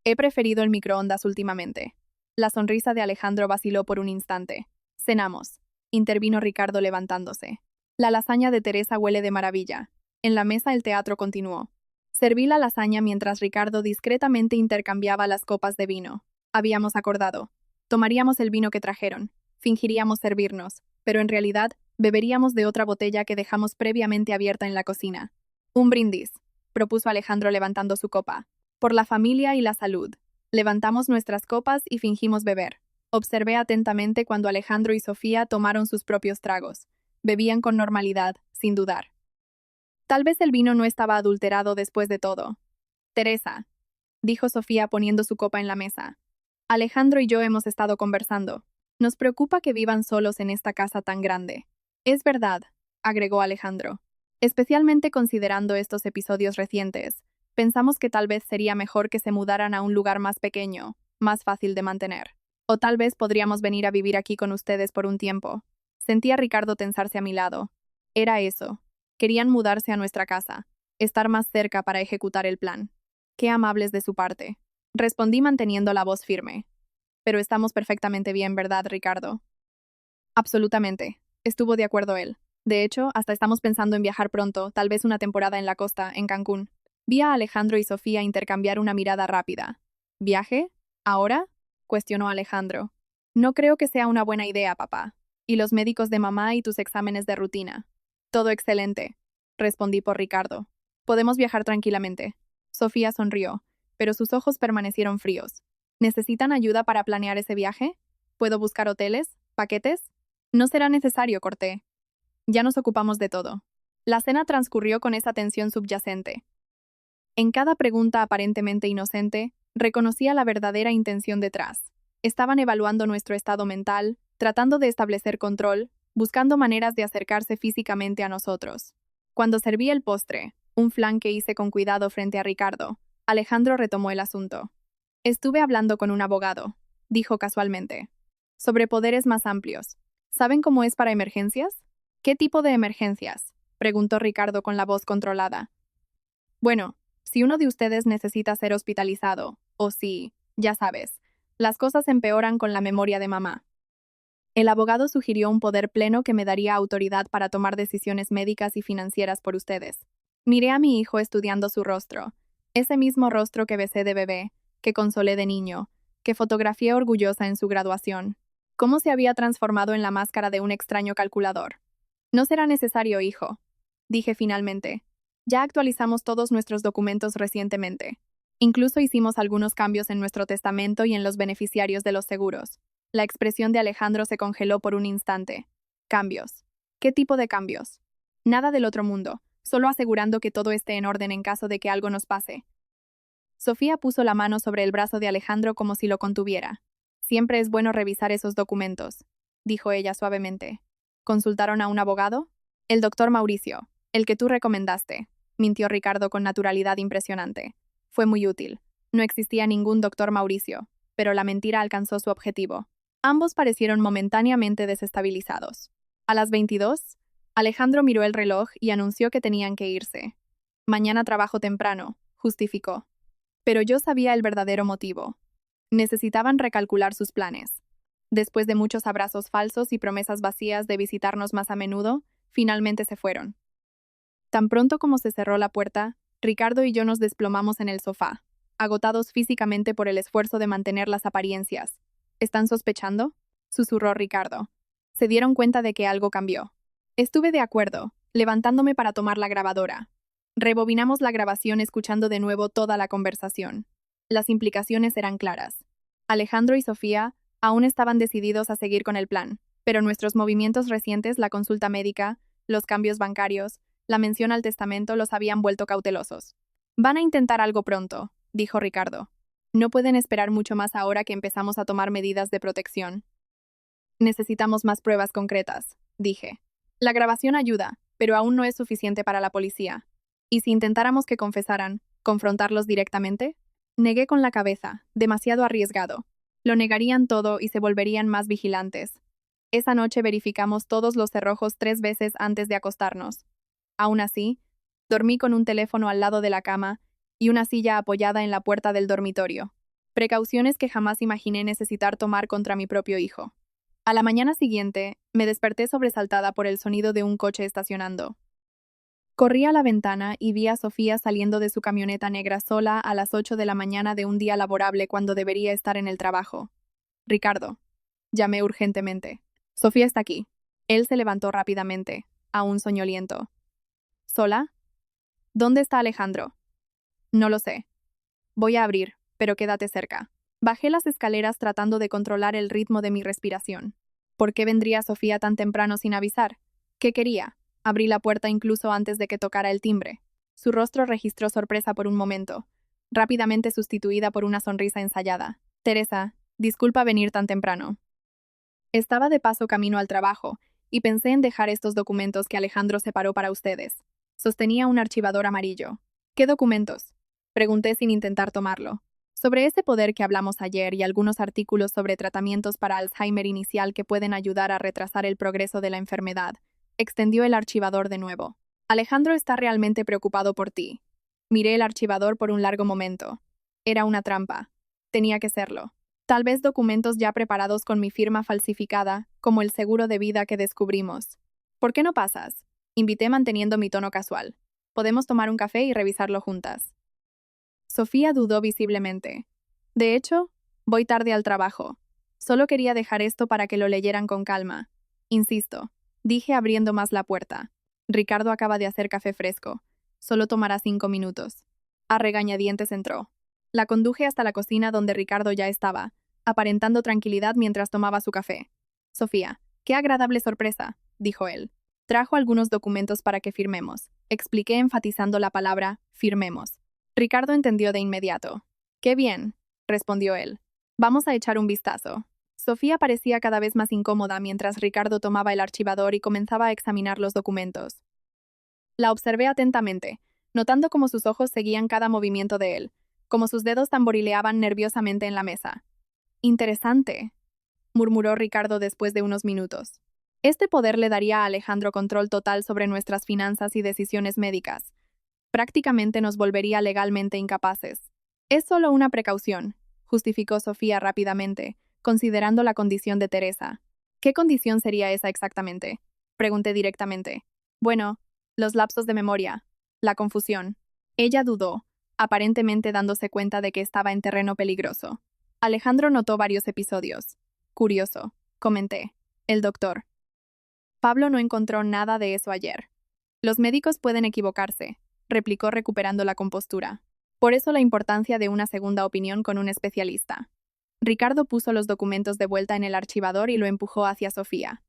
He preferido el microondas últimamente». La sonrisa de Alejandro vaciló por un instante. «Cenamos», intervino Ricardo levantándose. «La lasaña de Teresa huele de maravilla». En la mesa el teatro continuó. Serví la lasaña mientras Ricardo discretamente intercambiaba las copas de vino. Habíamos acordado. Tomaríamos el vino que trajeron. Fingiríamos servirnos, pero en realidad beberíamos de otra botella que dejamos previamente abierta en la cocina. «Un brindis», propuso Alejandro levantando su copa. «Por la familia y la salud». Levantamos nuestras copas y fingimos beber. Observé atentamente cuando Alejandro y Sofía tomaron sus propios tragos. Bebían con normalidad, sin dudar. Tal vez el vino no estaba adulterado después de todo. «Teresa», dijo Sofía poniendo su copa en la mesa. «Alejandro y yo hemos estado conversando. Nos preocupa que vivan solos en esta casa tan grande». «Es verdad», agregó Alejandro. «Especialmente considerando estos episodios recientes. Pensamos que tal vez sería mejor que se mudaran a un lugar más pequeño, más fácil de mantener. O tal vez podríamos venir a vivir aquí con ustedes por un tiempo». Sentí a Ricardo tensarse a mi lado. Era eso. Querían mudarse a nuestra casa, estar más cerca para ejecutar el plan. «Qué amables de su parte», respondí manteniendo la voz firme. «Pero estamos perfectamente bien, ¿verdad, Ricardo?» «Absolutamente», estuvo de acuerdo él. «De hecho, hasta estamos pensando en viajar pronto, tal vez una temporada en la costa, en Cancún». Vi a Alejandro y Sofía intercambiar una mirada rápida. «¿Viaje? ¿Ahora?», cuestionó Alejandro. «No creo que sea una buena idea, papá. ¿Y los médicos de mamá y tus exámenes de rutina?» «Todo excelente», respondí por Ricardo. «Podemos viajar tranquilamente. Sofía sonrió, pero sus ojos permanecieron fríos. ¿Necesitan ayuda para planear ese viaje? ¿Puedo buscar hoteles? ¿Paquetes? No será necesario, corté. Ya nos ocupamos de todo. La cena transcurrió con esa tensión subyacente. En cada pregunta aparentemente inocente, reconocía la verdadera intención detrás. Estaban evaluando nuestro estado mental, tratando de establecer control, buscando maneras de acercarse físicamente a nosotros. Cuando serví el postre, un flan que hice con cuidado frente a Ricardo, Alejandro retomó el asunto. Estuve hablando con un abogado, dijo casualmente, sobre poderes más amplios. ¿Saben cómo es para emergencias? ¿Qué tipo de emergencias? Preguntó Ricardo con la voz controlada. Bueno, si uno de ustedes necesita ser hospitalizado, o si, ya sabes, las cosas empeoran con la memoria de mamá. El abogado sugirió un poder pleno que me daría autoridad para tomar decisiones médicas y financieras por ustedes. Miré a mi hijo estudiando su rostro, ese mismo rostro que besé de bebé, que consolé de niño, que fotografié orgullosa en su graduación. ¿Cómo se había transformado en la máscara de un extraño calculador? No será necesario, hijo, dije finalmente. Ya actualizamos todos nuestros documentos recientemente. Incluso hicimos algunos cambios en nuestro testamento y en los beneficiarios de los seguros. La expresión de Alejandro se congeló por un instante. Cambios. ¿Qué tipo de cambios? Nada del otro mundo, solo asegurando que todo esté en orden en caso de que algo nos pase. Sofía puso la mano sobre el brazo de Alejandro como si lo contuviera. Siempre es bueno revisar esos documentos, dijo ella suavemente. ¿Consultaron a un abogado? El doctor Mauricio, el que tú recomendaste, mintió Ricardo con naturalidad impresionante. Fue muy útil. No existía ningún doctor Mauricio, pero la mentira alcanzó su objetivo. Ambos parecieron momentáneamente desestabilizados. A las 22, Alejandro miró el reloj y anunció que tenían que irse. Mañana trabajo temprano, justificó. Pero yo sabía el verdadero motivo. Necesitaban recalcular sus planes. Después de muchos abrazos falsos y promesas vacías de visitarnos más a menudo, finalmente se fueron. Tan pronto como se cerró la puerta, Ricardo y yo nos desplomamos en el sofá, agotados físicamente por el esfuerzo de mantener las apariencias. ¿Están sospechando?, susurró Ricardo. Se dieron cuenta de que algo cambió. Estuve de acuerdo, levantándome para tomar la grabadora. Rebobinamos la grabación escuchando de nuevo toda la conversación. Las implicaciones eran claras. Alejandro y Sofía aún estaban decididos a seguir con el plan, pero nuestros movimientos recientes, la consulta médica, los cambios bancarios, la mención al testamento los habían vuelto cautelosos. Van a intentar algo pronto, dijo Ricardo. No pueden esperar mucho más ahora que empezamos a tomar medidas de protección. Necesitamos más pruebas concretas, dije. La grabación ayuda, pero aún no es suficiente para la policía. ¿Y si intentáramos que confesaran, confrontarlos directamente? Negué con la cabeza, demasiado arriesgado. Lo negarían todo y se volverían más vigilantes. Esa noche verificamos todos los cerrojos 3 veces antes de acostarnos. Aún así, dormí con un teléfono al lado de la cama y una silla apoyada en la puerta del dormitorio. Precauciones que jamás imaginé necesitar tomar contra mi propio hijo. A la mañana siguiente, me desperté sobresaltada por el sonido de un coche estacionando. Corrí a la ventana y vi a Sofía saliendo de su camioneta negra sola a las 8 de la mañana de un día laborable cuando debería estar en el trabajo. Ricardo. Llamé urgentemente. Sofía está aquí. Él se levantó rápidamente, aún soñoliento. ¿Sola? ¿Dónde está Alejandro? No lo sé. Voy a abrir, pero quédate cerca. Bajé las escaleras tratando de controlar el ritmo de mi respiración. ¿Por qué vendría Sofía tan temprano sin avisar? ¿Qué quería? Abrí la puerta incluso antes de que tocara el timbre. Su rostro registró sorpresa por un momento, rápidamente sustituida por una sonrisa ensayada. Teresa, disculpa venir tan temprano. Estaba de paso camino al trabajo, y pensé en dejar estos documentos que Alejandro separó para ustedes. Sostenía un archivador amarillo. ¿Qué documentos? Pregunté sin intentar tomarlo. Sobre ese poder que hablamos ayer y algunos artículos sobre tratamientos para Alzheimer inicial que pueden ayudar a retrasar el progreso de la enfermedad. Extendió el archivador de nuevo. Alejandro está realmente preocupado por ti. Miré el archivador por un largo momento. Era una trampa. Tenía que serlo. Tal vez documentos ya preparados con mi firma falsificada, como el seguro de vida que descubrimos. ¿Por qué no pasas? Invité manteniendo mi tono casual. Podemos tomar un café y revisarlo juntas. Sofía dudó visiblemente. De hecho, voy tarde al trabajo. Solo quería dejar esto para que lo leyeran con calma. Insisto, dije abriendo más la puerta. Ricardo acaba de hacer café fresco. Solo tomará 5 minutos. A regañadientes entró. La conduje hasta la cocina donde Ricardo ya estaba, aparentando tranquilidad mientras tomaba su café. Sofía, qué agradable sorpresa, dijo él. Trajo algunos documentos para que firmemos. Expliqué enfatizando la palabra firmemos. Ricardo entendió de inmediato. Qué bien, respondió él. Vamos a echar un vistazo. Sofía parecía cada vez más incómoda mientras Ricardo tomaba el archivador y comenzaba a examinar los documentos. La observé atentamente, notando cómo sus ojos seguían cada movimiento de él, como sus dedos tamborileaban nerviosamente en la mesa. Interesante, murmuró Ricardo después de unos minutos. Este poder le daría a Alejandro control total sobre nuestras finanzas y decisiones médicas. Prácticamente nos volvería legalmente incapaces. Es solo una precaución, justificó Sofía rápidamente, considerando la condición de Teresa. ¿Qué condición sería esa exactamente? Pregunté directamente. Bueno, los lapsos de memoria, la confusión. Ella dudó, aparentemente dándose cuenta de que estaba en terreno peligroso. Alejandro notó varios episodios. Curioso, comenté. El doctor. Pablo no encontró nada de eso ayer. Los médicos pueden equivocarse, replicó recuperando la compostura. Por eso la importancia de una segunda opinión con un especialista. Ricardo puso los documentos de vuelta en el archivador y lo empujó hacia Sofía.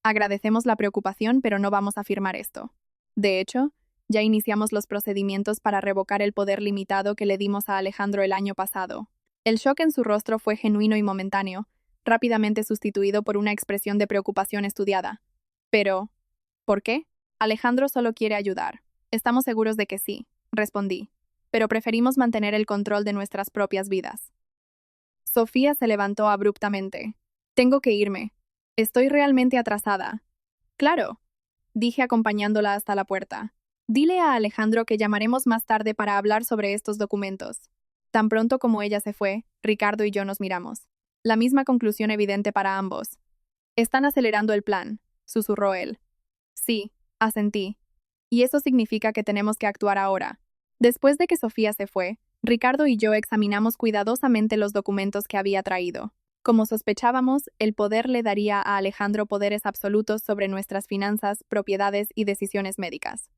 Agradecemos la preocupación, pero no vamos a firmar esto. De hecho, ya iniciamos los procedimientos para revocar el poder limitado que le dimos a Alejandro el año pasado. El shock en su rostro fue genuino y momentáneo, rápidamente sustituido por una expresión de preocupación estudiada. Pero, ¿por qué? Alejandro solo quiere ayudar. Estamos seguros de que sí, respondí, pero preferimos mantener el control de nuestras propias vidas. Sofía se levantó abruptamente. Tengo que irme. Estoy realmente atrasada. Claro, dije acompañándola hasta la puerta. Dile a Alejandro que llamaremos más tarde para hablar sobre estos documentos. Tan pronto como ella se fue, Ricardo y yo nos miramos. La misma conclusión evidente para ambos. Están acelerando el plan, susurró él. Sí, asentí. Y eso significa que tenemos que actuar ahora. Después de que Sofía se fue, Ricardo y yo examinamos cuidadosamente los documentos que había traído. Como sospechábamos, el poder le daría a Alejandro poderes absolutos sobre nuestras finanzas, propiedades y decisiones médicas.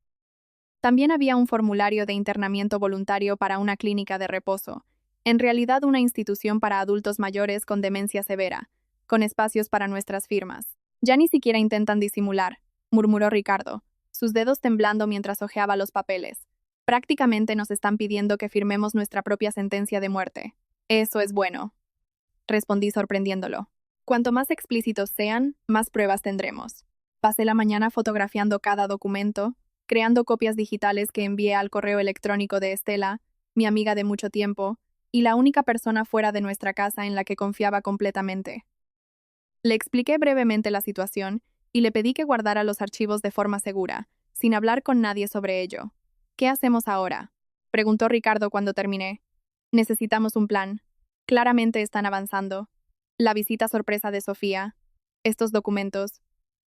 También había un formulario de internamiento voluntario para una clínica de reposo, en realidad una institución para adultos mayores con demencia severa, con espacios para nuestras firmas. Ya ni siquiera intentan disimular, murmuró Ricardo, sus dedos temblando mientras hojeaba los papeles. Prácticamente nos están pidiendo que firmemos nuestra propia sentencia de muerte. Eso es bueno, respondí sorprendiéndolo. Cuanto más explícitos sean, más pruebas tendremos. Pasé la mañana fotografiando cada documento, creando copias digitales que envié al correo electrónico de Estela, mi amiga de mucho tiempo, y la única persona fuera de nuestra casa en la que confiaba completamente. Le expliqué brevemente la situación y le pedí que guardara los archivos de forma segura, sin hablar con nadie sobre ello. ¿Qué hacemos ahora?, preguntó Ricardo cuando terminé. Necesitamos un plan. Claramente están avanzando. La visita sorpresa de Sofía. Estos documentos.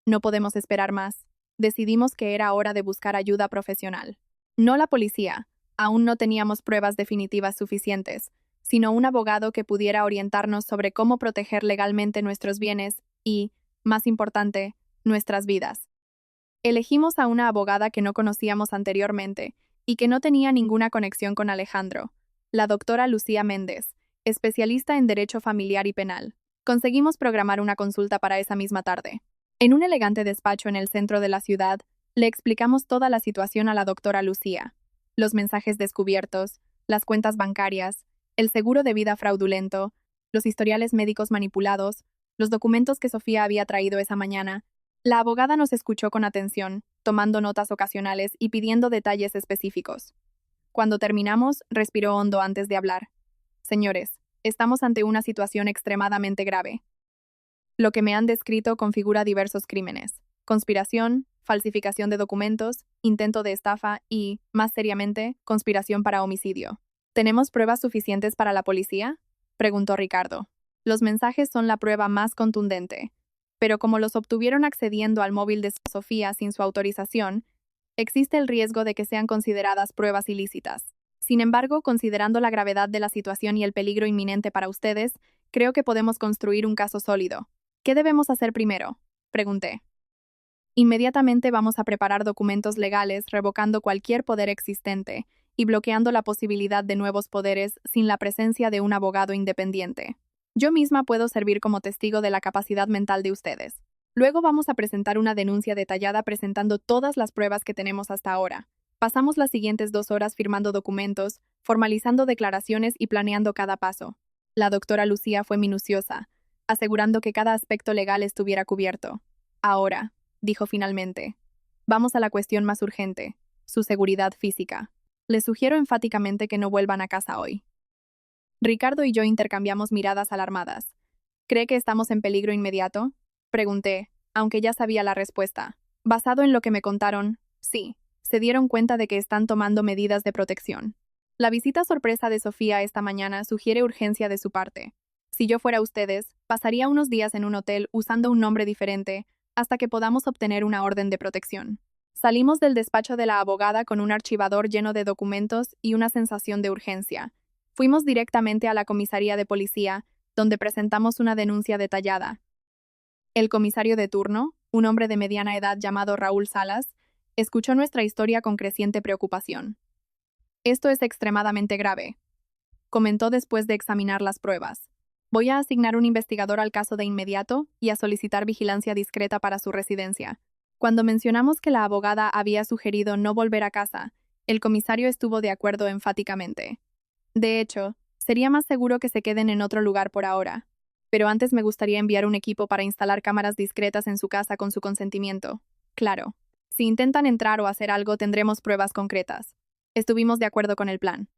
No podemos esperar más. Decidimos que era hora de buscar ayuda profesional. No la policía. Aún no teníamos pruebas definitivas suficientes, sino un abogado que pudiera orientarnos sobre cómo proteger legalmente nuestros bienes y, más importante, nuestras vidas. Elegimos a una abogada que no conocíamos anteriormente y que no tenía ninguna conexión con Alejandro, la doctora Lucía Méndez, especialista en Derecho Familiar y Penal. Conseguimos programar una consulta para esa misma tarde. En un elegante despacho en el centro de la ciudad, le explicamos toda la situación a la doctora Lucía. Los mensajes descubiertos, las cuentas bancarias, el seguro de vida fraudulento, los historiales médicos manipulados, los documentos que Sofía había traído esa mañana. La abogada nos escuchó con atención, tomando notas ocasionales y pidiendo detalles específicos. Cuando terminamos, respiró hondo antes de hablar. Señores, estamos ante una situación extremadamente grave. Lo que me han descrito configura diversos crímenes: conspiración, falsificación de documentos, intento de estafa y, más seriamente, conspiración para homicidio. ¿Tenemos pruebas suficientes para la policía?, preguntó Ricardo. Los mensajes son la prueba más contundente, pero como los obtuvieron accediendo al móvil de Sofía sin su autorización, existe el riesgo de que sean consideradas pruebas ilícitas. Sin embargo, considerando la gravedad de la situación y el peligro inminente para ustedes, creo que podemos construir un caso sólido. ¿Qué debemos hacer primero?, pregunté. Inmediatamente vamos a preparar documentos legales revocando cualquier poder existente y bloqueando la posibilidad de nuevos poderes sin la presencia de un abogado independiente. Yo misma puedo servir como testigo de la capacidad mental de ustedes. Luego vamos a presentar una denuncia detallada presentando todas las pruebas que tenemos hasta ahora. Pasamos las siguientes 2 horas firmando documentos, formalizando declaraciones y planeando cada paso. La doctora Lucía fue minuciosa, asegurando que cada aspecto legal estuviera cubierto. Ahora, dijo finalmente, vamos a la cuestión más urgente, su seguridad física. Les sugiero enfáticamente que no vuelvan a casa hoy. Ricardo y yo intercambiamos miradas alarmadas. ¿Cree que estamos en peligro inmediato? Pregunté, aunque ya sabía la respuesta. Basado en lo que me contaron, sí, se dieron cuenta de que están tomando medidas de protección. La visita sorpresa de Sofía esta mañana sugiere urgencia de su parte. Si yo fuera ustedes, pasaría unos días en un hotel usando un nombre diferente hasta que podamos obtener una orden de protección. Salimos del despacho de la abogada con un archivador lleno de documentos y una sensación de urgencia. Fuimos directamente a la comisaría de policía, donde presentamos una denuncia detallada. El comisario de turno, un hombre de mediana edad llamado Raúl Salas, escuchó nuestra historia con creciente preocupación. Esto es extremadamente grave, comentó después de examinar las pruebas. Voy a asignar un investigador al caso de inmediato y a solicitar vigilancia discreta para su residencia. Cuando mencionamos que la abogada había sugerido no volver a casa, el comisario estuvo de acuerdo enfáticamente. De hecho, sería más seguro que se queden en otro lugar por ahora. Pero antes me gustaría enviar un equipo para instalar cámaras discretas en su casa con su consentimiento. Claro. Si intentan entrar o hacer algo, tendremos pruebas concretas. Estuvimos de acuerdo con el plan.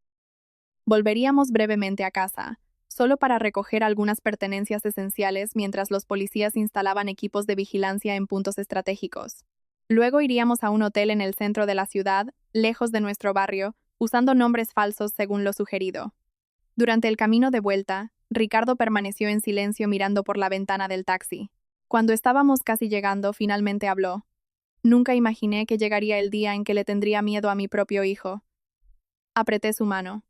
Volveríamos brevemente a casa, solo para recoger algunas pertenencias esenciales mientras los policías instalaban equipos de vigilancia en puntos estratégicos. Luego iríamos a un hotel en el centro de la ciudad, lejos de nuestro barrio, usando nombres falsos según lo sugerido. Durante el camino de vuelta, Ricardo permaneció en silencio mirando por la ventana del taxi. Cuando estábamos casi llegando, finalmente habló. Nunca imaginé que llegaría el día en que le tendría miedo a mi propio hijo. Apreté su mano.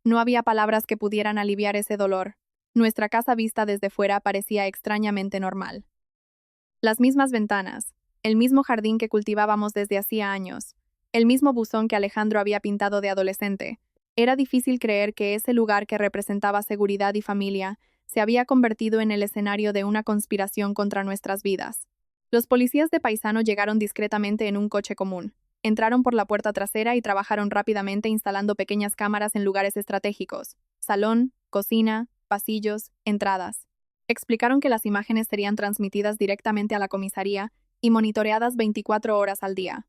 No había palabras que pudieran aliviar ese dolor. Nuestra casa vista desde fuera parecía extrañamente normal. Las mismas ventanas, el mismo jardín que cultivábamos desde hacía años, el mismo buzón que Alejandro había pintado de adolescente. Era difícil creer que ese lugar que representaba seguridad y familia se había convertido en el escenario de una conspiración contra nuestras vidas. Los policías de Paisano llegaron discretamente en un coche común. Entraron por la puerta trasera y trabajaron rápidamente instalando pequeñas cámaras en lugares estratégicos: salón, cocina, pasillos, entradas. Explicaron que las imágenes serían transmitidas directamente a la comisaría y monitoreadas 24 horas al día.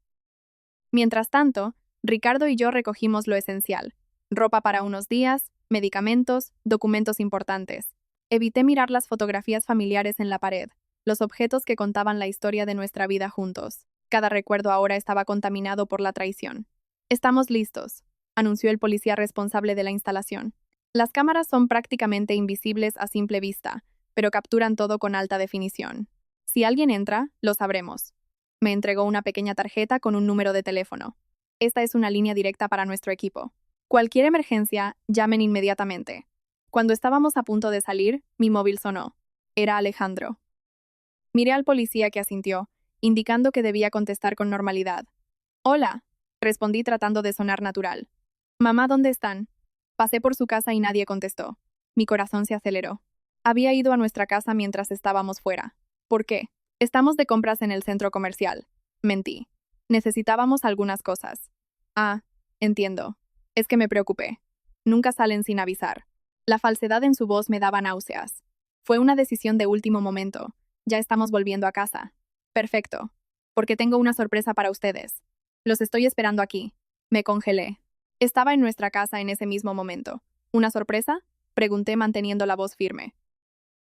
Mientras tanto, Ricardo y yo recogimos lo esencial: ropa para unos días, medicamentos, documentos importantes. Evité mirar las fotografías familiares en la pared, los objetos que contaban la historia de nuestra vida juntos. Cada recuerdo ahora estaba contaminado por la traición. Estamos listos, anunció el policía responsable de la instalación. Las cámaras son prácticamente invisibles a simple vista, pero capturan todo con alta definición. Si alguien entra, lo sabremos. Me entregó una pequeña tarjeta con un número de teléfono. Esta es una línea directa para nuestro equipo. Cualquier emergencia, llamen inmediatamente. Cuando estábamos a punto de salir, mi móvil sonó. Era Alejandro. Miré al policía que asintió, indicando que debía contestar con normalidad. Hola, respondí tratando de sonar natural. Mamá, ¿dónde están? Pasé por su casa y nadie contestó. Mi corazón se aceleró. Había ido a nuestra casa mientras estábamos fuera. ¿Por qué? Estamos de compras en el centro comercial. Mentí. Necesitábamos algunas cosas. Ah, entiendo. Es que me preocupé. Nunca salen sin avisar. La falsedad en su voz me daba náuseas. Fue una decisión de último momento. Ya estamos volviendo a casa. Perfecto. Porque tengo una sorpresa para ustedes. Los estoy esperando aquí. Me congelé. Estaba en nuestra casa en ese mismo momento. ¿Una sorpresa? Pregunté manteniendo la voz firme.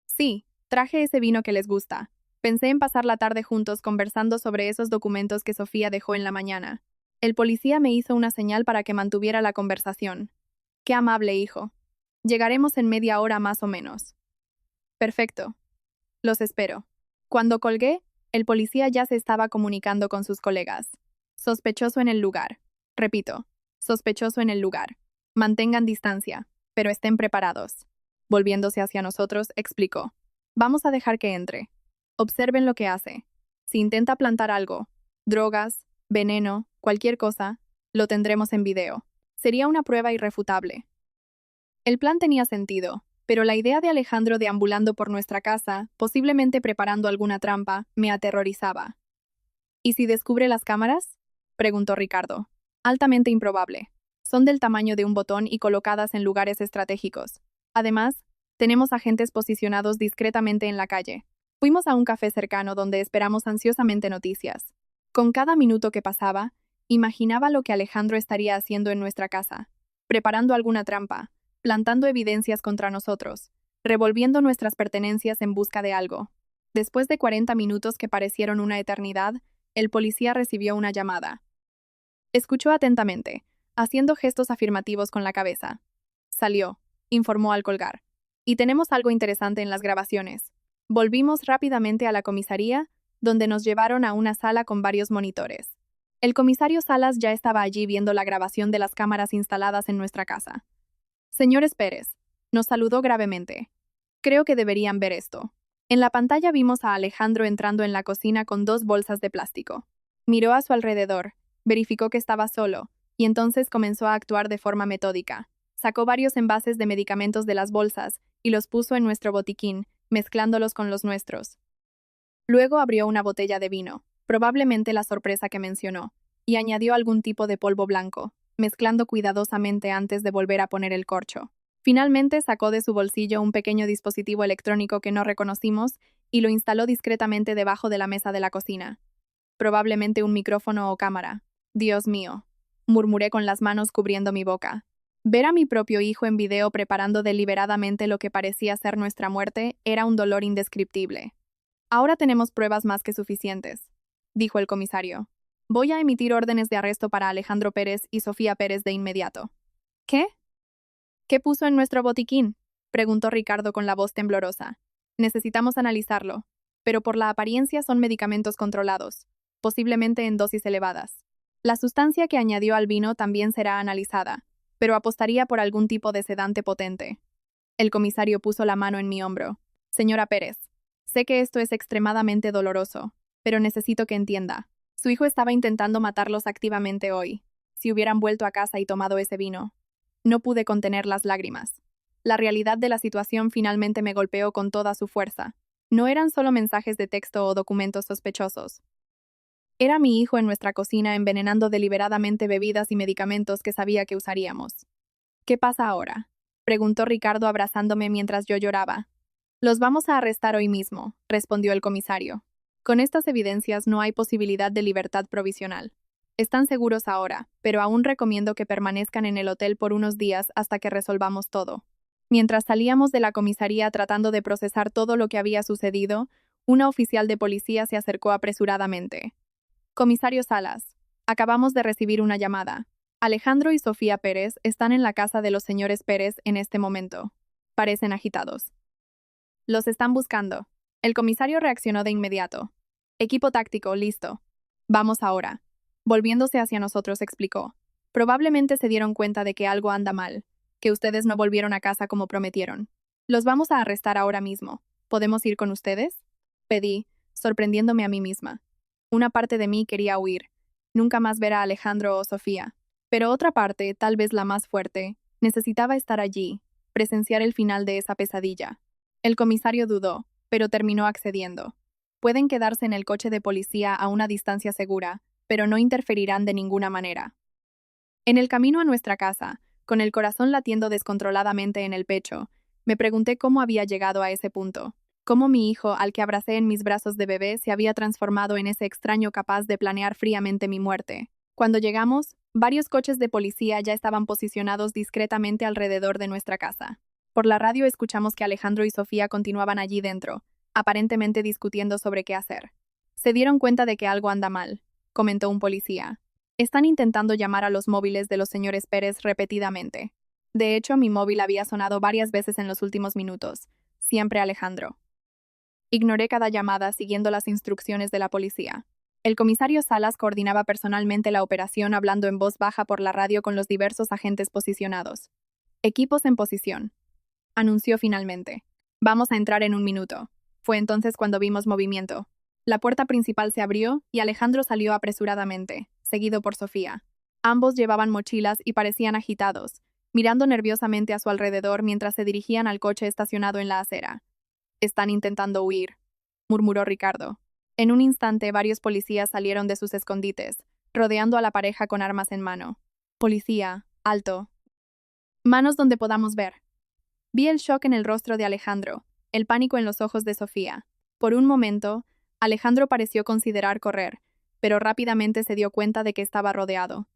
Sí, traje ese vino que les gusta. Pensé en pasar la tarde juntos conversando sobre esos documentos que Sofía dejó en la mañana. El policía me hizo una señal para que mantuviera la conversación. Qué amable, hijo. Llegaremos en media hora más o menos. Perfecto. Los espero. Cuando colgué, el policía ya se estaba comunicando con sus colegas. Sospechoso en el lugar. Repito, sospechoso en el lugar. Mantengan distancia, pero estén preparados. Volviéndose hacia nosotros, explicó. Vamos a dejar que entre. Observen lo que hace. Si intenta plantar algo, drogas, veneno, cualquier cosa, lo tendremos en video. Sería una prueba irrefutable. El plan tenía sentido, pero la idea de Alejandro deambulando por nuestra casa, posiblemente preparando alguna trampa, me aterrorizaba. ¿Y si descubre las cámaras? Preguntó Ricardo. Altamente improbable. Son del tamaño de un botón y colocadas en lugares estratégicos. Además, tenemos agentes posicionados discretamente en la calle. Fuimos a un café cercano donde esperamos ansiosamente noticias. Con cada minuto que pasaba, imaginaba lo que Alejandro estaría haciendo en nuestra casa, preparando alguna trampa, plantando evidencias contra nosotros, revolviendo nuestras pertenencias en busca de algo. Después de 40 minutos que parecieron una eternidad, el policía recibió una llamada. Escuchó atentamente, haciendo gestos afirmativos con la cabeza. Salió, informó al colgar. Y tenemos algo interesante en las grabaciones. Volvimos rápidamente a la comisaría, donde nos llevaron a una sala con varios monitores. El comisario Salas ya estaba allí viendo la grabación de las cámaras instaladas en nuestra casa. Señores Pérez, nos saludó gravemente. Creo que deberían ver esto. En la pantalla vimos a Alejandro entrando en la cocina con 2 bolsas de plástico. Miró a su alrededor, verificó que estaba solo, y entonces comenzó a actuar de forma metódica. Sacó varios envases de medicamentos de las bolsas y los puso en nuestro botiquín, mezclándolos con los nuestros. Luego abrió una botella de vino, probablemente la sorpresa que mencionó, y añadió algún tipo de polvo blanco, mezclando cuidadosamente antes de volver a poner el corcho. Finalmente sacó de su bolsillo un pequeño dispositivo electrónico que no reconocimos y lo instaló discretamente debajo de la mesa de la cocina. Probablemente un micrófono o cámara. Dios mío, murmuré con las manos cubriendo mi boca. Ver a mi propio hijo en video preparando deliberadamente lo que parecía ser nuestra muerte era un dolor indescriptible. Ahora tenemos pruebas más que suficientes, dijo el comisario. Voy a emitir órdenes de arresto para Alejandro Pérez y Sofía Pérez de inmediato. ¿Qué? ¿Qué puso en nuestro botiquín? Preguntó Ricardo con la voz temblorosa. Necesitamos analizarlo, pero por la apariencia son medicamentos controlados, posiblemente en dosis elevadas. La sustancia que añadió al vino también será analizada, pero apostaría por algún tipo de sedante potente. El comisario puso la mano en mi hombro. Señora Pérez, sé que esto es extremadamente doloroso, pero necesito que entienda. Su hijo estaba intentando matarlos activamente hoy, si hubieran vuelto a casa y tomado ese vino. No pude contener las lágrimas. La realidad de la situación finalmente me golpeó con toda su fuerza. No eran solo mensajes de texto o documentos sospechosos. Era mi hijo en nuestra cocina envenenando deliberadamente bebidas y medicamentos que sabía que usaríamos. ¿Qué pasa ahora?, preguntó Ricardo abrazándome mientras yo lloraba. Los vamos a arrestar hoy mismo, respondió el comisario. Con estas evidencias no hay posibilidad de libertad provisional. Están seguros ahora, pero aún recomiendo que permanezcan en el hotel por unos días hasta que resolvamos todo. Mientras salíamos de la comisaría tratando de procesar todo lo que había sucedido, una oficial de policía se acercó apresuradamente. Comisario Salas, acabamos de recibir una llamada. Alejandro y Sofía Pérez están en la casa de los señores Pérez en este momento. Parecen agitados. Los están buscando. El comisario reaccionó de inmediato. Equipo táctico, listo. Vamos ahora. Volviéndose hacia nosotros explicó. Probablemente se dieron cuenta de que algo anda mal, que ustedes no volvieron a casa como prometieron. Los vamos a arrestar ahora mismo. ¿Podemos ir con ustedes? Pedí, sorprendiéndome a mí misma. Una parte de mí quería huir, nunca más ver a Alejandro o Sofía. Pero otra parte, tal vez la más fuerte, necesitaba estar allí, presenciar el final de esa pesadilla. El comisario dudó, pero terminó accediendo. Pueden quedarse en el coche de policía a una distancia segura, pero no interferirán de ninguna manera. En el camino a nuestra casa, con el corazón latiendo descontroladamente en el pecho, me pregunté cómo había llegado a ese punto. Cómo mi hijo, al que abracé en mis brazos de bebé, se había transformado en ese extraño capaz de planear fríamente mi muerte. Cuando llegamos, varios coches de policía ya estaban posicionados discretamente alrededor de nuestra casa. Por la radio escuchamos que Alejandro y Sofía continuaban allí dentro, aparentemente discutiendo sobre qué hacer. Se dieron cuenta de que algo anda mal, comentó un policía. Están intentando llamar a los móviles de los señores Pérez repetidamente. De hecho, mi móvil había sonado varias veces en los últimos minutos. Siempre Alejandro. Ignoré cada llamada siguiendo las instrucciones de la policía. El comisario Salas coordinaba personalmente la operación hablando en voz baja por la radio con los diversos agentes posicionados. Equipos en posición. Anunció finalmente. Vamos a entrar en un minuto. Fue entonces cuando vimos movimiento. La puerta principal se abrió y Alejandro salió apresuradamente, seguido por Sofía. Ambos llevaban mochilas y parecían agitados, mirando nerviosamente a su alrededor mientras se dirigían al coche estacionado en la acera. Están intentando huir, murmuró Ricardo. En un instante, varios policías salieron de sus escondites, rodeando a la pareja con armas en mano. Policía, alto. Manos donde podamos ver. Vi el shock en el rostro de Alejandro, el pánico en los ojos de Sofía. Por un momento, Alejandro pareció considerar correr, pero rápidamente se dio cuenta de que estaba rodeado.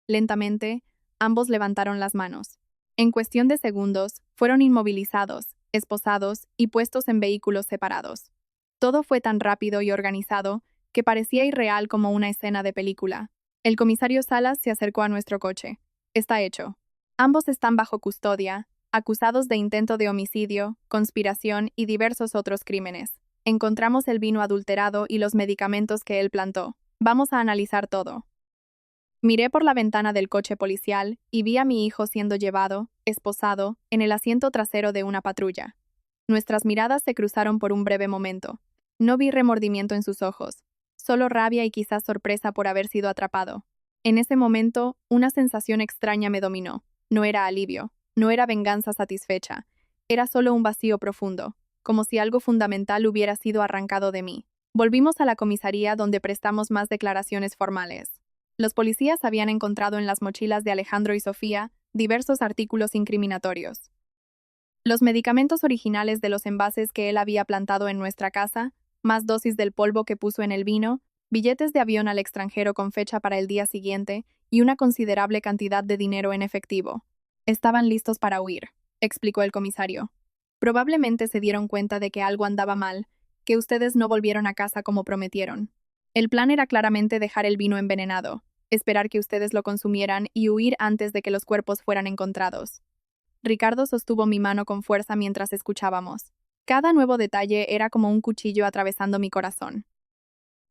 Lentamente, ambos levantaron las manos. En cuestión de segundos, fueron inmovilizados, esposados y puestos en vehículos separados. Todo fue tan rápido y organizado que parecía irreal como una escena de película. El comisario Salas se acercó a nuestro coche. Está hecho. Ambos están bajo custodia, acusados de intento de homicidio, conspiración y diversos otros crímenes. Encontramos el vino adulterado y los medicamentos que él plantó. Vamos a analizar todo. Miré por la ventana del coche policial y vi a mi hijo siendo llevado, esposado, en el asiento trasero de una patrulla. Nuestras miradas se cruzaron por un breve momento. No vi remordimiento en sus ojos, solo rabia y quizás sorpresa por haber sido atrapado. En ese momento, una sensación extraña me dominó. No era alivio, no era venganza satisfecha, era solo un vacío profundo, como si algo fundamental hubiera sido arrancado de mí. Volvimos a la comisaría donde prestamos más declaraciones formales. Los policías habían encontrado en las mochilas de Alejandro y Sofía diversos artículos incriminatorios. Los medicamentos originales de los envases que él había plantado en nuestra casa, más dosis del polvo que puso en el vino, billetes de avión al extranjero con fecha para el día siguiente y una considerable cantidad de dinero en efectivo. Estaban listos para huir, explicó el comisario. Probablemente se dieron cuenta de que algo andaba mal, que ustedes no volvieron a casa como prometieron. El plan era claramente dejar el vino envenenado, esperar que ustedes lo consumieran y huir antes de que los cuerpos fueran encontrados. Ricardo sostuvo mi mano con fuerza mientras escuchábamos. Cada nuevo detalle era como un cuchillo atravesando mi corazón.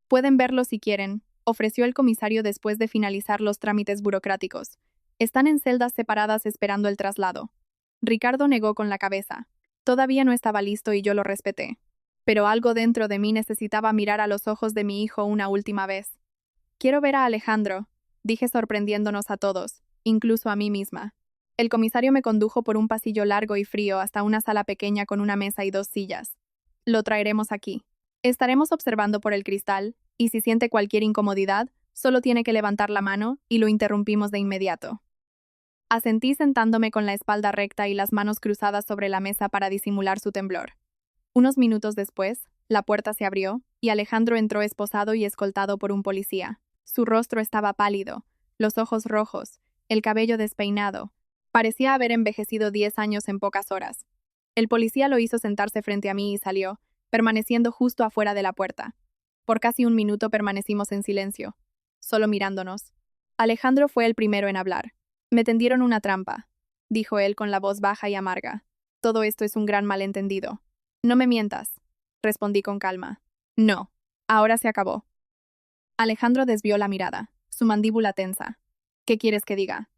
Pueden verlo si quieren, ofreció el comisario después de finalizar los trámites burocráticos. Están en celdas separadas esperando el traslado. Ricardo negó con la cabeza. Todavía no estaba listo y yo lo respeté. Pero algo dentro de mí necesitaba mirar a los ojos de mi hijo una última vez. Quiero ver a Alejandro, dije sorprendiéndonos a todos, incluso a mí misma. El comisario me condujo por un pasillo largo y frío hasta una sala pequeña con una mesa y 2 sillas. Lo traeremos aquí. Estaremos observando por el cristal, y si siente cualquier incomodidad, solo tiene que levantar la mano y lo interrumpimos de inmediato. Asentí sentándome con la espalda recta y las manos cruzadas sobre la mesa para disimular su temblor. Unos minutos después, la puerta se abrió, y Alejandro entró esposado y escoltado por un policía. Su rostro estaba pálido, los ojos rojos, el cabello despeinado. Parecía haber envejecido 10 años en pocas horas. El policía lo hizo sentarse frente a mí y salió, permaneciendo justo afuera de la puerta. Por casi un minuto permanecimos en silencio, solo mirándonos. Alejandro fue el primero en hablar. Me tendieron una trampa, dijo él con la voz baja y amarga. Todo esto es un gran malentendido. No me mientas, respondí con calma. No, ahora se acabó. Alejandro desvió la mirada, su mandíbula tensa. ¿Qué quieres que diga?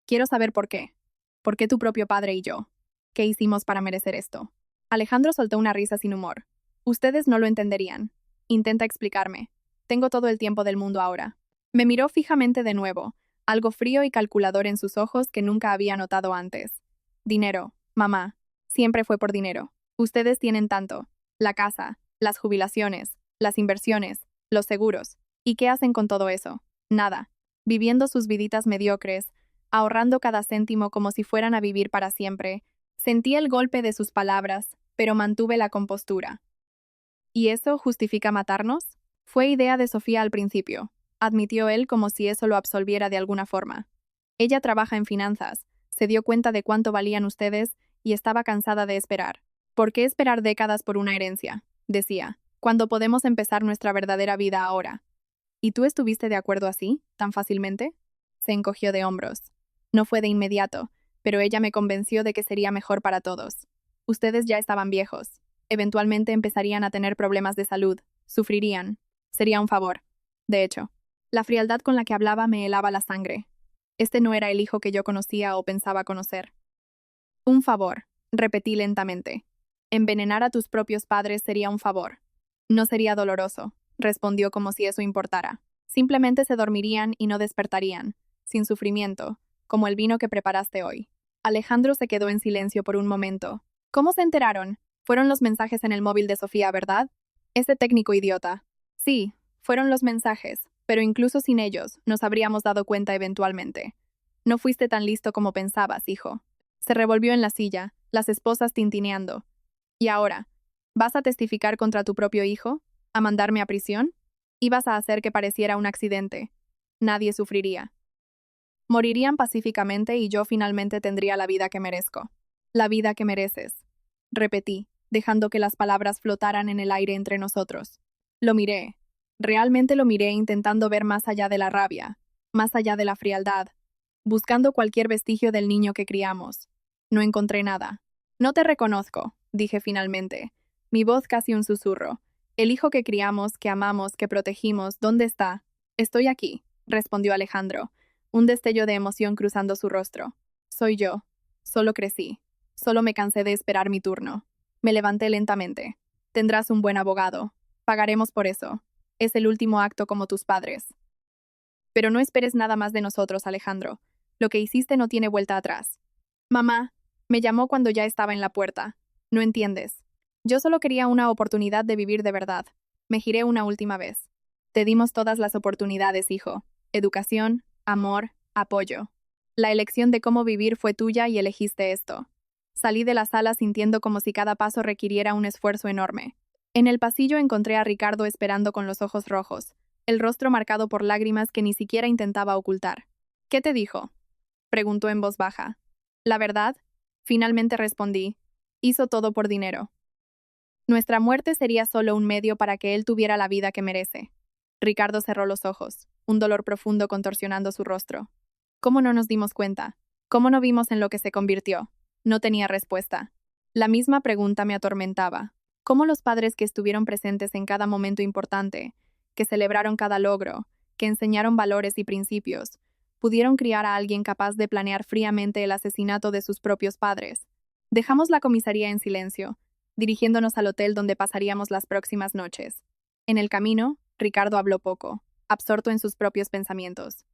Quiero saber por qué. ¿Por qué tu propio padre y yo? ¿Qué hicimos para merecer esto? Alejandro soltó una risa sin humor. Ustedes no lo entenderían. Intenta explicarme. Tengo todo el tiempo del mundo ahora. Me miró fijamente de nuevo, algo frío y calculador en sus ojos que nunca había notado antes. Dinero, mamá. Siempre fue por dinero. Ustedes tienen tanto. La casa, las jubilaciones, las inversiones, los seguros. ¿Y qué hacen con todo eso? Nada. Viviendo sus viditas mediocres, ahorrando cada céntimo como si fueran a vivir para siempre. Sentí el golpe de sus palabras, pero mantuve la compostura. ¿Y eso justifica matarnos? Fue idea de Sofía al principio, admitió él como si eso lo absolviera de alguna forma. Ella trabaja en finanzas, se dio cuenta de cuánto valían ustedes y estaba cansada de esperar. ¿Por qué esperar décadas por una herencia? Decía, cuando podemos empezar nuestra verdadera vida ahora. ¿Y tú estuviste de acuerdo así, tan fácilmente? Se encogió de hombros. No fue de inmediato, pero ella me convenció de que sería mejor para todos. Ustedes ya estaban viejos. Eventualmente empezarían a tener problemas de salud, sufrirían. Sería un favor. De hecho, la frialdad con la que hablaba me helaba la sangre. Este no era el hijo que yo conocía o pensaba conocer. Un favor, repetí lentamente. Envenenar a tus propios padres sería un favor. No sería doloroso, respondió como si eso importara. Simplemente se dormirían y no despertarían. sin sufrimiento, como el vino que preparaste hoy. Alejandro se quedó en silencio por un momento. ¿Cómo se enteraron? Fueron los mensajes en el móvil de Sofía, ¿verdad? Ese técnico idiota. Sí, fueron los mensajes, pero incluso sin ellos, nos habríamos dado cuenta eventualmente. No fuiste tan listo como pensabas, hijo. Se revolvió en la silla, las esposas tintineando. ¿Y ahora? ¿Vas a testificar contra tu propio hijo? ¿A mandarme a prisión? Ibas a hacer que pareciera un accidente. Nadie sufriría. Morirían pacíficamente y yo finalmente tendría la vida que merezco. La vida que mereces. Repetí, dejando que las palabras flotaran en el aire entre nosotros. Lo miré. Realmente lo miré intentando ver más allá de la rabia, más allá de la frialdad, buscando cualquier vestigio del niño que criamos. No encontré nada. No te reconozco, dije finalmente, mi voz casi un susurro. El hijo que criamos, que amamos, que protegimos, ¿dónde está? Estoy aquí, respondió Alejandro, un destello de emoción cruzando su rostro. Soy yo. Solo crecí. Solo me cansé de esperar mi turno. Me levanté lentamente. Tendrás un buen abogado. Pagaremos por eso. Es el último acto como tus padres. Pero no esperes nada más de nosotros, Alejandro. Lo que hiciste no tiene vuelta atrás. Mamá, me llamó cuando ya estaba en la puerta. No entiendes. Yo solo quería una oportunidad de vivir de verdad. Me giré una última vez. Te dimos todas las oportunidades, hijo. Educación, amor, apoyo. La elección de cómo vivir fue tuya y elegiste esto. Salí de la sala sintiendo como si cada paso requiriera un esfuerzo enorme. En el pasillo encontré a Ricardo esperando con los ojos rojos, el rostro marcado por lágrimas que ni siquiera intentaba ocultar. ¿Qué te dijo? Preguntó en voz baja. La verdad, finalmente respondí. Hizo todo por dinero. Nuestra muerte sería solo un medio para que él tuviera la vida que merece. Ricardo cerró los ojos, un dolor profundo contorsionando su rostro. ¿Cómo no nos dimos cuenta? ¿Cómo no vimos en lo que se convirtió? No tenía respuesta. La misma pregunta me atormentaba. ¿Cómo los padres que estuvieron presentes en cada momento importante, que celebraron cada logro, que enseñaron valores y principios, pudieron criar a alguien capaz de planear fríamente el asesinato de sus propios padres? Dejamos la comisaría en silencio, dirigiéndonos al hotel donde pasaríamos las próximas noches. En el camino, Ricardo habló poco, absorto en sus propios pensamientos.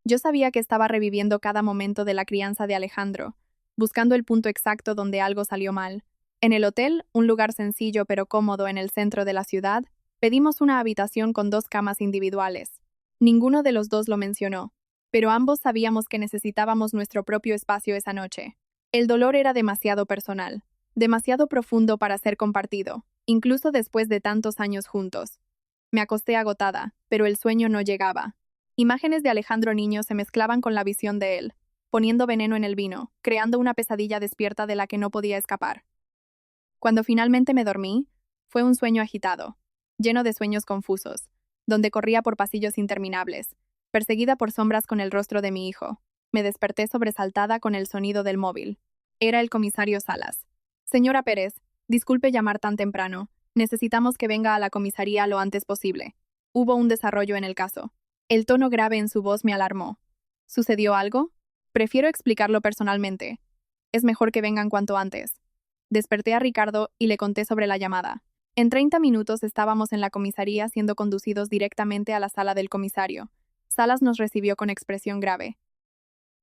Yo sabía que estaba reviviendo cada momento de la crianza de Alejandro, buscando el punto exacto donde algo salió mal. En el hotel, un lugar sencillo pero cómodo en el centro de la ciudad, pedimos una habitación con 2 camas individuales. Ninguno de los dos lo mencionó, pero ambos sabíamos que necesitábamos nuestro propio espacio esa noche. El dolor era demasiado personal, demasiado profundo para ser compartido, incluso después de tantos años juntos. Me acosté agotada, pero el sueño no llegaba. Imágenes de Alejandro niño se mezclaban con la visión de él, poniendo veneno en el vino, creando una pesadilla despierta de la que no podía escapar. Cuando finalmente me dormí, fue un sueño agitado, lleno de sueños confusos, donde corría por pasillos interminables, perseguida por sombras con el rostro de mi hijo. Me desperté sobresaltada con el sonido del móvil. Era el comisario Salas. Señora Pérez, disculpe llamar tan temprano. Necesitamos que venga a la comisaría lo antes posible. Hubo un desarrollo en el caso. El tono grave en su voz me alarmó. ¿Sucedió algo? Prefiero explicarlo personalmente. Es mejor que vengan cuanto antes. Desperté a Ricardo y le conté sobre la llamada. En 30 minutos estábamos en la comisaría siendo conducidos directamente a la sala del comisario. Salas nos recibió con expresión grave.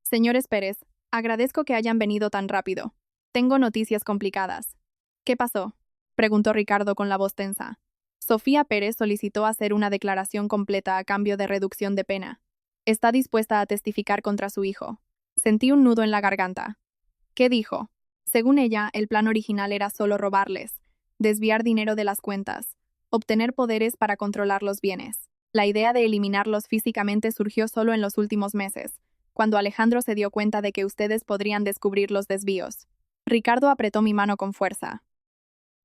Señores Pérez, agradezco que hayan venido tan rápido. Tengo noticias complicadas. ¿Qué pasó? Preguntó Ricardo con la voz tensa. Sofía Pérez solicitó hacer una declaración completa a cambio de reducción de pena. Está dispuesta a testificar contra su hijo. Sentí un nudo en la garganta. ¿Qué dijo? Según ella, el plan original era solo robarles, desviar dinero de las cuentas, obtener poderes para controlar los bienes. La idea de eliminarlos físicamente surgió solo en los últimos meses, cuando Alejandro se dio cuenta de que ustedes podrían descubrir los desvíos. Ricardo apretó mi mano con fuerza.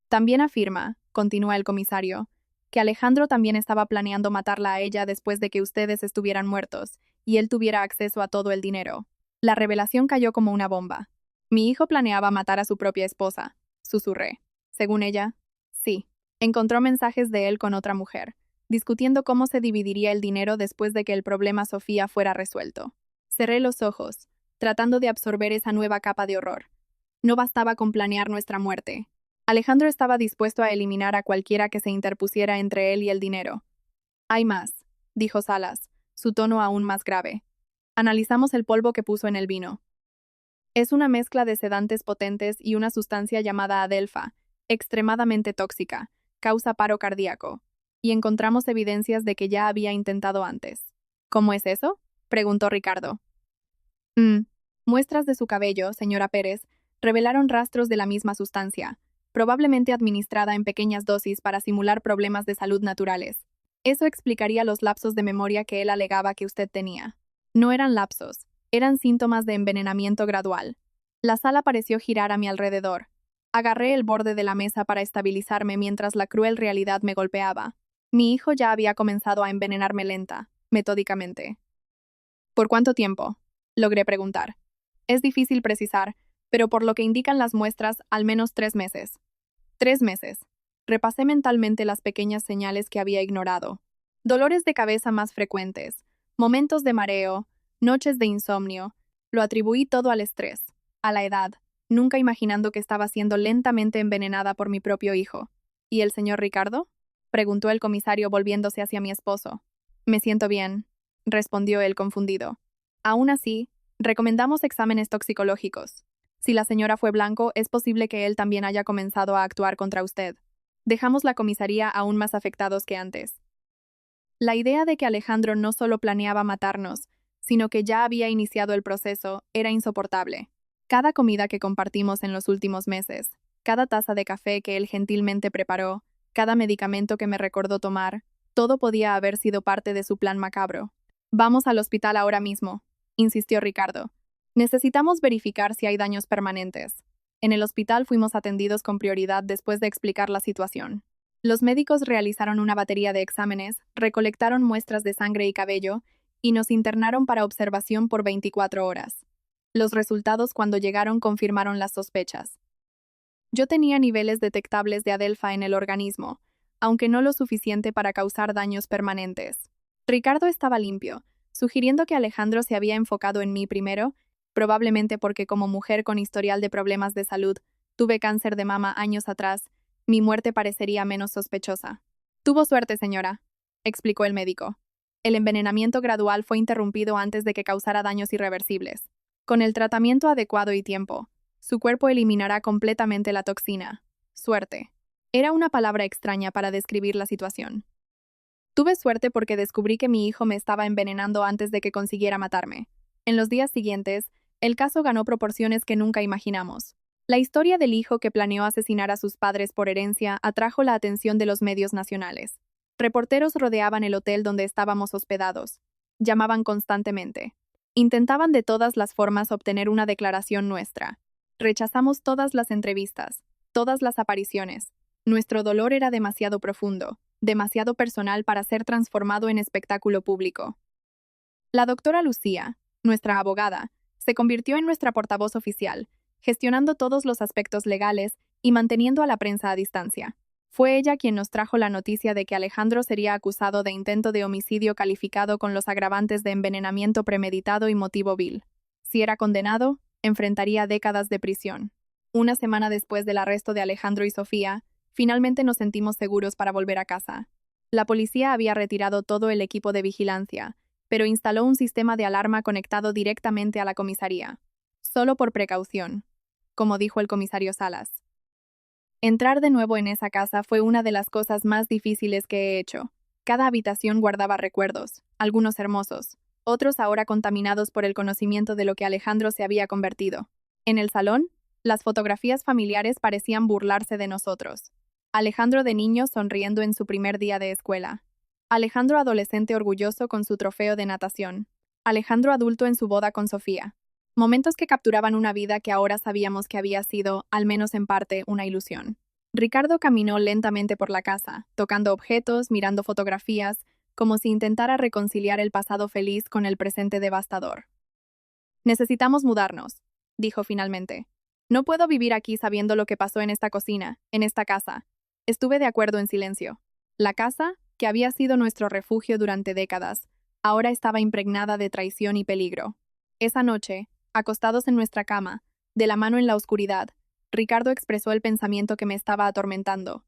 También afirma, continúa el comisario, que Alejandro también estaba planeando matarla a ella después de que ustedes estuvieran muertos y él tuviera acceso a todo el dinero. La revelación cayó como una bomba. Mi hijo planeaba matar a su propia esposa, susurré. Según ella, sí. Encontró mensajes de él con otra mujer, discutiendo cómo se dividiría el dinero después de que el problema Sofía fuera resuelto. Cerré los ojos, tratando de absorber esa nueva capa de horror. No bastaba con planear nuestra muerte. Alejandro estaba dispuesto a eliminar a cualquiera que se interpusiera entre él y el dinero. Hay más, dijo Salas, su tono aún más grave. Analizamos el polvo que puso en el vino. Es una mezcla de sedantes potentes y una sustancia llamada adelfa, extremadamente tóxica, causa paro cardíaco, y encontramos evidencias de que ya había intentado antes. ¿Cómo es eso?, preguntó Ricardo. Muestras de su cabello, señora Pérez, revelaron rastros de la misma sustancia, probablemente administrada en pequeñas dosis para simular problemas de salud naturales. Eso explicaría los lapsos de memoria que él alegaba que usted tenía. No eran lapsos, eran síntomas de envenenamiento gradual. La sala pareció girar a mi alrededor. Agarré el borde de la mesa para estabilizarme mientras la cruel realidad me golpeaba. Mi hijo ya había comenzado a envenenarme lenta, metódicamente. ¿Por cuánto tiempo?, logré preguntar. Es difícil precisar, pero por lo que indican las muestras, al menos 3 meses. 3 meses. Repasé mentalmente las pequeñas señales que había ignorado. Dolores de cabeza más frecuentes, momentos de mareo, noches de insomnio. Lo atribuí todo al estrés, a la edad, nunca imaginando que estaba siendo lentamente envenenada por mi propio hijo. ¿Y el señor Ricardo?, preguntó el comisario volviéndose hacia mi esposo. Me siento bien, respondió él confundido. Aún así, recomendamos exámenes toxicológicos. Si la señora fue blanco, es posible que él también haya comenzado a actuar contra usted. Dejamos la comisaría aún más afectados que antes. La idea de que Alejandro no solo planeaba matarnos, sino que ya había iniciado el proceso, era insoportable. Cada comida que compartimos en los últimos meses, cada taza de café que él gentilmente preparó, cada medicamento que me recordó tomar, todo podía haber sido parte de su plan macabro. Vamos al hospital ahora mismo, insistió Ricardo. Necesitamos verificar si hay daños permanentes. En el hospital fuimos atendidos con prioridad después de explicar la situación. Los médicos realizaron una batería de exámenes, recolectaron muestras de sangre y cabello, y nos internaron para observación por 24 horas. Los resultados cuando llegaron confirmaron las sospechas. Yo tenía niveles detectables de adelfa en el organismo, aunque no lo suficiente para causar daños permanentes. Ricardo estaba limpio, sugiriendo que Alejandro se había enfocado en mí primero, probablemente porque como mujer con historial de problemas de salud, tuve cáncer de mama años atrás, mi muerte parecería menos sospechosa. Tuvo suerte, señora, explicó el médico. El envenenamiento gradual fue interrumpido antes de que causara daños irreversibles. Con el tratamiento adecuado y tiempo, su cuerpo eliminará completamente la toxina. Suerte. Era una palabra extraña para describir la situación. Tuve suerte porque descubrí que mi hijo me estaba envenenando antes de que consiguiera matarme. En los días siguientes, el caso ganó proporciones que nunca imaginamos. La historia del hijo que planeó asesinar a sus padres por herencia atrajo la atención de los medios nacionales. Reporteros rodeaban el hotel donde estábamos hospedados. Llamaban constantemente. Intentaban de todas las formas obtener una declaración nuestra. Rechazamos todas las entrevistas, todas las apariciones. Nuestro dolor era demasiado profundo, demasiado personal para ser transformado en espectáculo público. La doctora Lucía, nuestra abogada, se convirtió en nuestra portavoz oficial, gestionando todos los aspectos legales y manteniendo a la prensa a distancia. Fue ella quien nos trajo la noticia de que Alejandro sería acusado de intento de homicidio calificado con los agravantes de envenenamiento premeditado y motivo vil. Si era condenado, enfrentaría décadas de prisión. Una semana después del arresto de Alejandro y Sofía, finalmente nos sentimos seguros para volver a casa. La policía había retirado todo el equipo de vigilancia, pero instaló un sistema de alarma conectado directamente a la comisaría. Solo por precaución, como dijo el comisario Salas. Entrar de nuevo en esa casa fue una de las cosas más difíciles que he hecho. Cada habitación guardaba recuerdos, algunos hermosos, otros ahora contaminados por el conocimiento de lo que Alejandro se había convertido. En el salón, las fotografías familiares parecían burlarse de nosotros. Alejandro de niño sonriendo en su primer día de escuela. Alejandro adolescente orgulloso con su trofeo de natación. Alejandro adulto en su boda con Sofía. Momentos que capturaban una vida que ahora sabíamos que había sido, al menos en parte, una ilusión. Ricardo caminó lentamente por la casa, tocando objetos, mirando fotografías, como si intentara reconciliar el pasado feliz con el presente devastador. Necesitamos mudarnos, dijo finalmente. No puedo vivir aquí sabiendo lo que pasó en esta cocina, en esta casa. Estuve de acuerdo en silencio. La casa, que había sido nuestro refugio durante décadas, ahora estaba impregnada de traición y peligro. Esa noche, acostados en nuestra cama, de la mano en la oscuridad, Ricardo expresó el pensamiento que me estaba atormentando.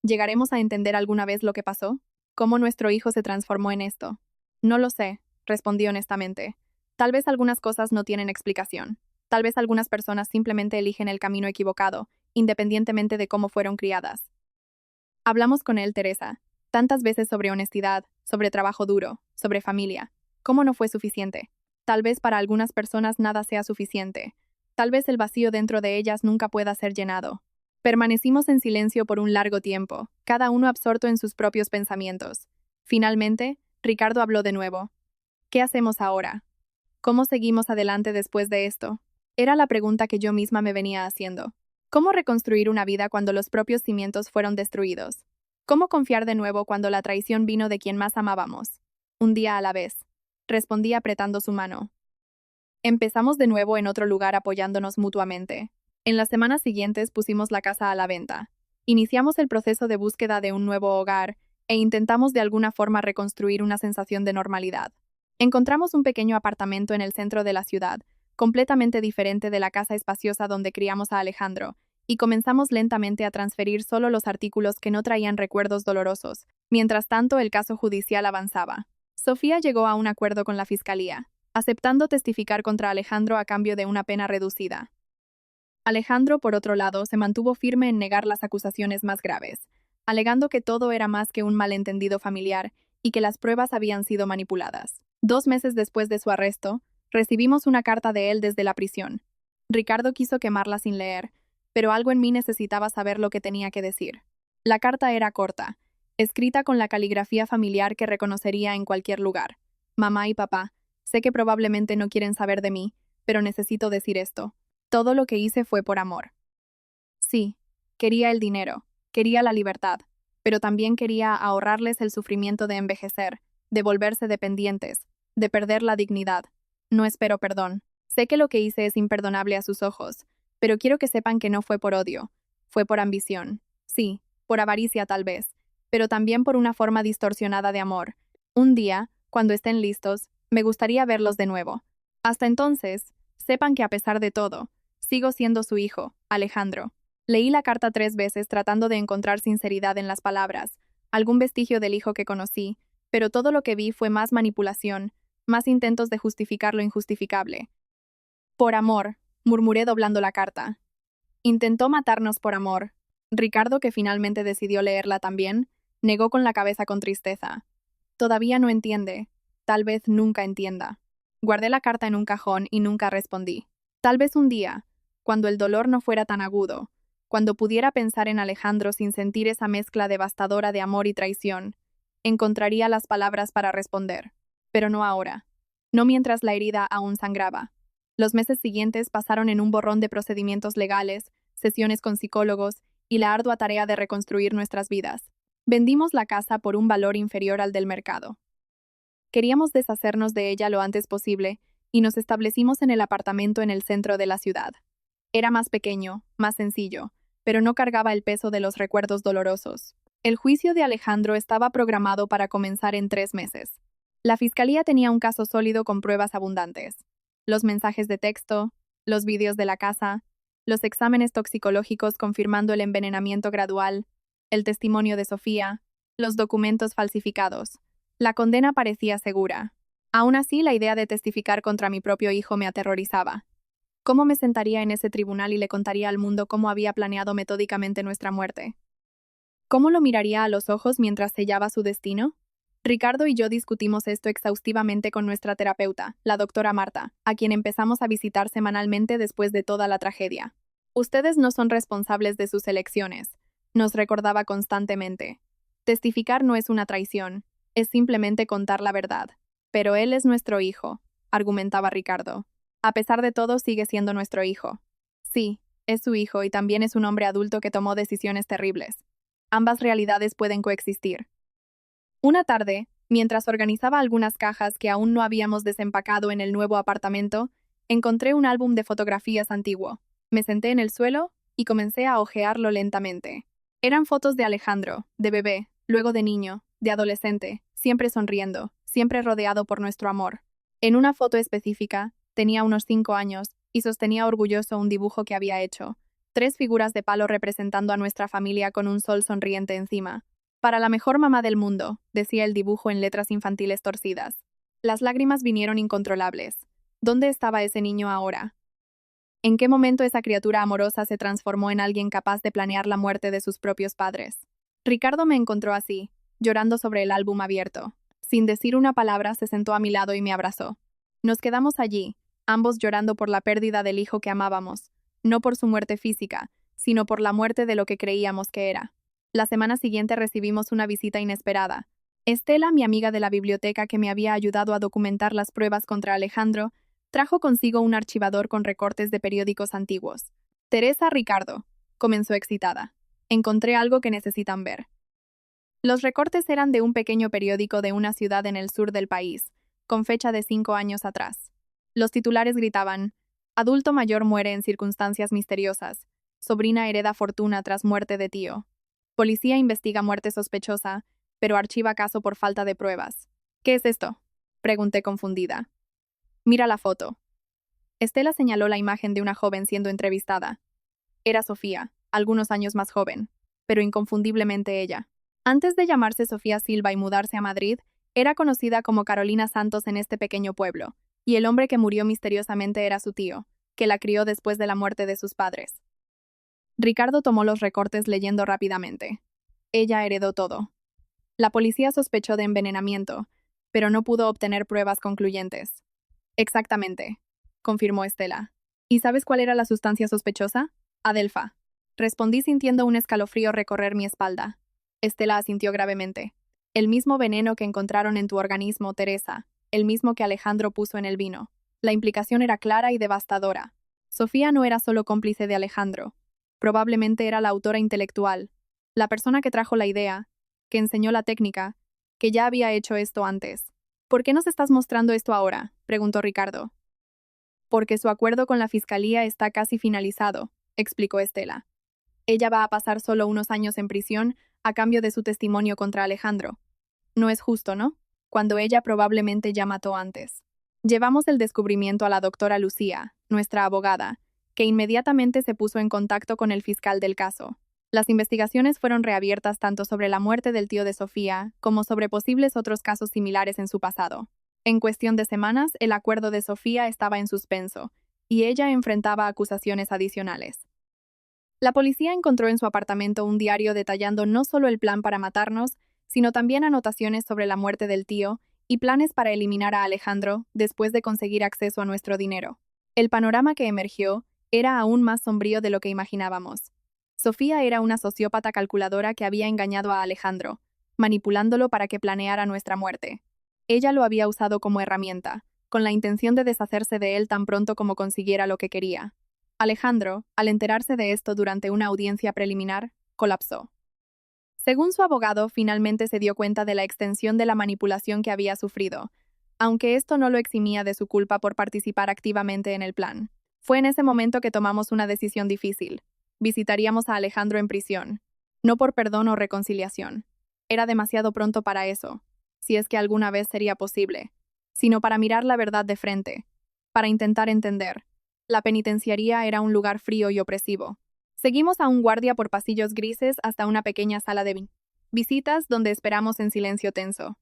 ¿Llegaremos a entender alguna vez lo que pasó? ¿Cómo nuestro hijo se transformó en esto? No lo sé, respondí honestamente. Tal vez algunas cosas no tienen explicación. Tal vez algunas personas simplemente eligen el camino equivocado, independientemente de cómo fueron criadas. Hablamos con él, Teresa, tantas veces sobre honestidad, sobre trabajo duro, sobre familia. ¿Cómo no fue suficiente? Tal vez para algunas personas nada sea suficiente. Tal vez el vacío dentro de ellas nunca pueda ser llenado. Permanecimos en silencio por un largo tiempo, cada uno absorto en sus propios pensamientos. Finalmente, Ricardo habló de nuevo. ¿Qué hacemos ahora? ¿Cómo seguimos adelante después de esto? Era la pregunta que yo misma me venía haciendo. ¿Cómo reconstruir una vida cuando los propios cimientos fueron destruidos? ¿Cómo confiar de nuevo cuando la traición vino de quien más amábamos? Un día a la vez. Respondí apretando su mano. Empezamos de nuevo en otro lugar apoyándonos mutuamente. En las semanas siguientes pusimos la casa a la venta. Iniciamos el proceso de búsqueda de un nuevo hogar e intentamos de alguna forma reconstruir una sensación de normalidad. Encontramos un pequeño apartamento en el centro de la ciudad, completamente diferente de la casa espaciosa donde criamos a Alejandro, y comenzamos lentamente a transferir solo los artículos que no traían recuerdos dolorosos. Mientras tanto, el caso judicial avanzaba. Sofía llegó a un acuerdo con la fiscalía, aceptando testificar contra Alejandro a cambio de una pena reducida. Alejandro, por otro lado, se mantuvo firme en negar las acusaciones más graves, alegando que todo era más que un malentendido familiar y que las pruebas habían sido manipuladas. 2 meses después de su arresto, recibimos una carta de él desde la prisión. Ricardo quiso quemarla sin leer, pero algo en mí necesitaba saber lo que tenía que decir. La carta era corta, escrita con la caligrafía familiar que reconocería en cualquier lugar. Mamá y papá, sé que probablemente no quieren saber de mí, pero necesito decir esto. Todo lo que hice fue por amor. Sí, quería el dinero, quería la libertad, pero también quería ahorrarles el sufrimiento de envejecer, de volverse dependientes, de perder la dignidad. No espero perdón. Sé que lo que hice es imperdonable a sus ojos, pero quiero que sepan que no fue por odio, fue por ambición. Sí, por avaricia tal vez, pero también por una forma distorsionada de amor. Un día, cuando estén listos, me gustaría verlos de nuevo. Hasta entonces, sepan que a pesar de todo, sigo siendo su hijo, Alejandro. Leí la carta 3 veces tratando de encontrar sinceridad en las palabras, algún vestigio del hijo que conocí, pero todo lo que vi fue más manipulación, más intentos de justificar lo injustificable. Por amor, murmuré doblando la carta. Intentó matarnos por amor. Ricardo, que finalmente decidió leerla también, negó con la cabeza con tristeza. Todavía no entiende. Tal vez nunca entienda. Guardé la carta en un cajón y nunca respondí. Tal vez un día, cuando el dolor no fuera tan agudo, cuando pudiera pensar en Alejandro sin sentir esa mezcla devastadora de amor y traición, encontraría las palabras para responder. Pero no ahora. No mientras la herida aún sangraba. Los meses siguientes pasaron en un borrón de procedimientos legales, sesiones con psicólogos y la ardua tarea de reconstruir nuestras vidas. Vendimos la casa por un valor inferior al del mercado. Queríamos deshacernos de ella lo antes posible y nos establecimos en el apartamento en el centro de la ciudad. Era más pequeño, más sencillo, pero no cargaba el peso de los recuerdos dolorosos. El juicio de Alejandro estaba programado para comenzar en 3 meses. La fiscalía tenía un caso sólido con pruebas abundantes. Los mensajes de texto, los vídeos de la casa, los exámenes toxicológicos confirmando el envenenamiento gradual, el testimonio de Sofía, los documentos falsificados. La condena parecía segura. Aún así, la idea de testificar contra mi propio hijo me aterrorizaba. ¿Cómo me sentaría en ese tribunal y le contaría al mundo cómo había planeado metódicamente nuestra muerte? ¿Cómo lo miraría a los ojos mientras sellaba su destino? Ricardo y yo discutimos esto exhaustivamente con nuestra terapeuta, la doctora Marta, a quien empezamos a visitar semanalmente después de toda la tragedia. Ustedes no son responsables de sus elecciones, nos recordaba constantemente. Testificar no es una traición, es simplemente contar la verdad. Pero él es nuestro hijo, argumentaba Ricardo. A pesar de todo, sigue siendo nuestro hijo. Sí, es su hijo y también es un hombre adulto que tomó decisiones terribles. Ambas realidades pueden coexistir. Una tarde, mientras organizaba algunas cajas que aún no habíamos desempacado en el nuevo apartamento, encontré un álbum de fotografías antiguo. Me senté en el suelo y comencé a hojearlo lentamente. Eran fotos de Alejandro, de bebé, luego de niño, de adolescente, siempre sonriendo, siempre rodeado por nuestro amor. En una foto específica, tenía unos 5 años y sostenía orgulloso un dibujo que había hecho. 3 figuras de palo representando a nuestra familia con un sol sonriente encima. Para la mejor mamá del mundo, decía el dibujo en letras infantiles torcidas. Las lágrimas vinieron incontrolables. ¿Dónde estaba ese niño ahora? ¿En qué momento esa criatura amorosa se transformó en alguien capaz de planear la muerte de sus propios padres? Ricardo me encontró así, llorando sobre el álbum abierto. Sin decir una palabra, se sentó a mi lado y me abrazó. Nos quedamos allí, ambos llorando por la pérdida del hijo que amábamos, no por su muerte física, sino por la muerte de lo que creíamos que era. La semana siguiente recibimos una visita inesperada. Estela, mi amiga de la biblioteca que me había ayudado a documentar las pruebas contra Alejandro, trajo consigo un archivador con recortes de periódicos antiguos. Teresa, Ricardo, comenzó excitada. Encontré algo que necesitan ver. Los recortes eran de un pequeño periódico de una ciudad en el sur del país, con fecha de 5 años atrás. Los titulares gritaban: adulto mayor muere en circunstancias misteriosas. Sobrina hereda fortuna tras muerte de tío. Policía investiga muerte sospechosa, pero archiva caso por falta de pruebas. ¿Qué es esto?, pregunté confundida. Mira la foto. Estela señaló la imagen de una joven siendo entrevistada. Era Sofía, algunos años más joven, pero inconfundiblemente ella. Antes de llamarse Sofía Silva y mudarse a Madrid, era conocida como Carolina Santos en este pequeño pueblo, y el hombre que murió misteriosamente era su tío, que la crió después de la muerte de sus padres. Ricardo tomó los recortes leyendo rápidamente. Ella heredó todo. La policía sospechó de envenenamiento, pero no pudo obtener pruebas concluyentes. Exactamente, confirmó Estela. ¿Y sabes cuál era la sustancia sospechosa? Adelfa. Respondí sintiendo un escalofrío recorrer mi espalda. Estela asintió gravemente. El mismo veneno que encontraron en tu organismo, Teresa, el mismo que Alejandro puso en el vino. La implicación era clara y devastadora. Sofía no era solo cómplice de Alejandro. Probablemente era la autora intelectual, la persona que trajo la idea, que enseñó la técnica, que ya había hecho esto antes. ¿Por qué nos estás mostrando esto ahora?, preguntó Ricardo. Porque su acuerdo con la fiscalía está casi finalizado, explicó Estela. Ella va a pasar solo unos años en prisión a cambio de su testimonio contra Alejandro. No es justo, ¿no? Cuando ella probablemente ya mató antes. Llevamos el descubrimiento a la doctora Lucía, nuestra abogada, que inmediatamente se puso en contacto con el fiscal del caso. Las investigaciones fueron reabiertas tanto sobre la muerte del tío de Sofía como sobre posibles otros casos similares en su pasado. En cuestión de semanas, el acuerdo de Sofía estaba en suspenso, y ella enfrentaba acusaciones adicionales. La policía encontró en su apartamento un diario detallando no solo el plan para matarnos, sino también anotaciones sobre la muerte del tío y planes para eliminar a Alejandro después de conseguir acceso a nuestro dinero. El panorama que emergió era aún más sombrío de lo que imaginábamos. Sofía era una sociópata calculadora que había engañado a Alejandro, manipulándolo para que planeara nuestra muerte. Ella lo había usado como herramienta, con la intención de deshacerse de él tan pronto como consiguiera lo que quería. Alejandro, al enterarse de esto durante una audiencia preliminar, colapsó. Según su abogado, finalmente se dio cuenta de la extensión de la manipulación que había sufrido, aunque esto no lo eximía de su culpa por participar activamente en el plan. Fue en ese momento que tomamos una decisión difícil. Visitaríamos a Alejandro en prisión, no por perdón o reconciliación. Era demasiado pronto para eso, si es que alguna vez sería posible, sino para mirar la verdad de frente, para intentar entender. La penitenciaría era un lugar frío y opresivo. Seguimos a un guardia por pasillos grises hasta una pequeña sala de visitas donde esperamos en silencio tenso.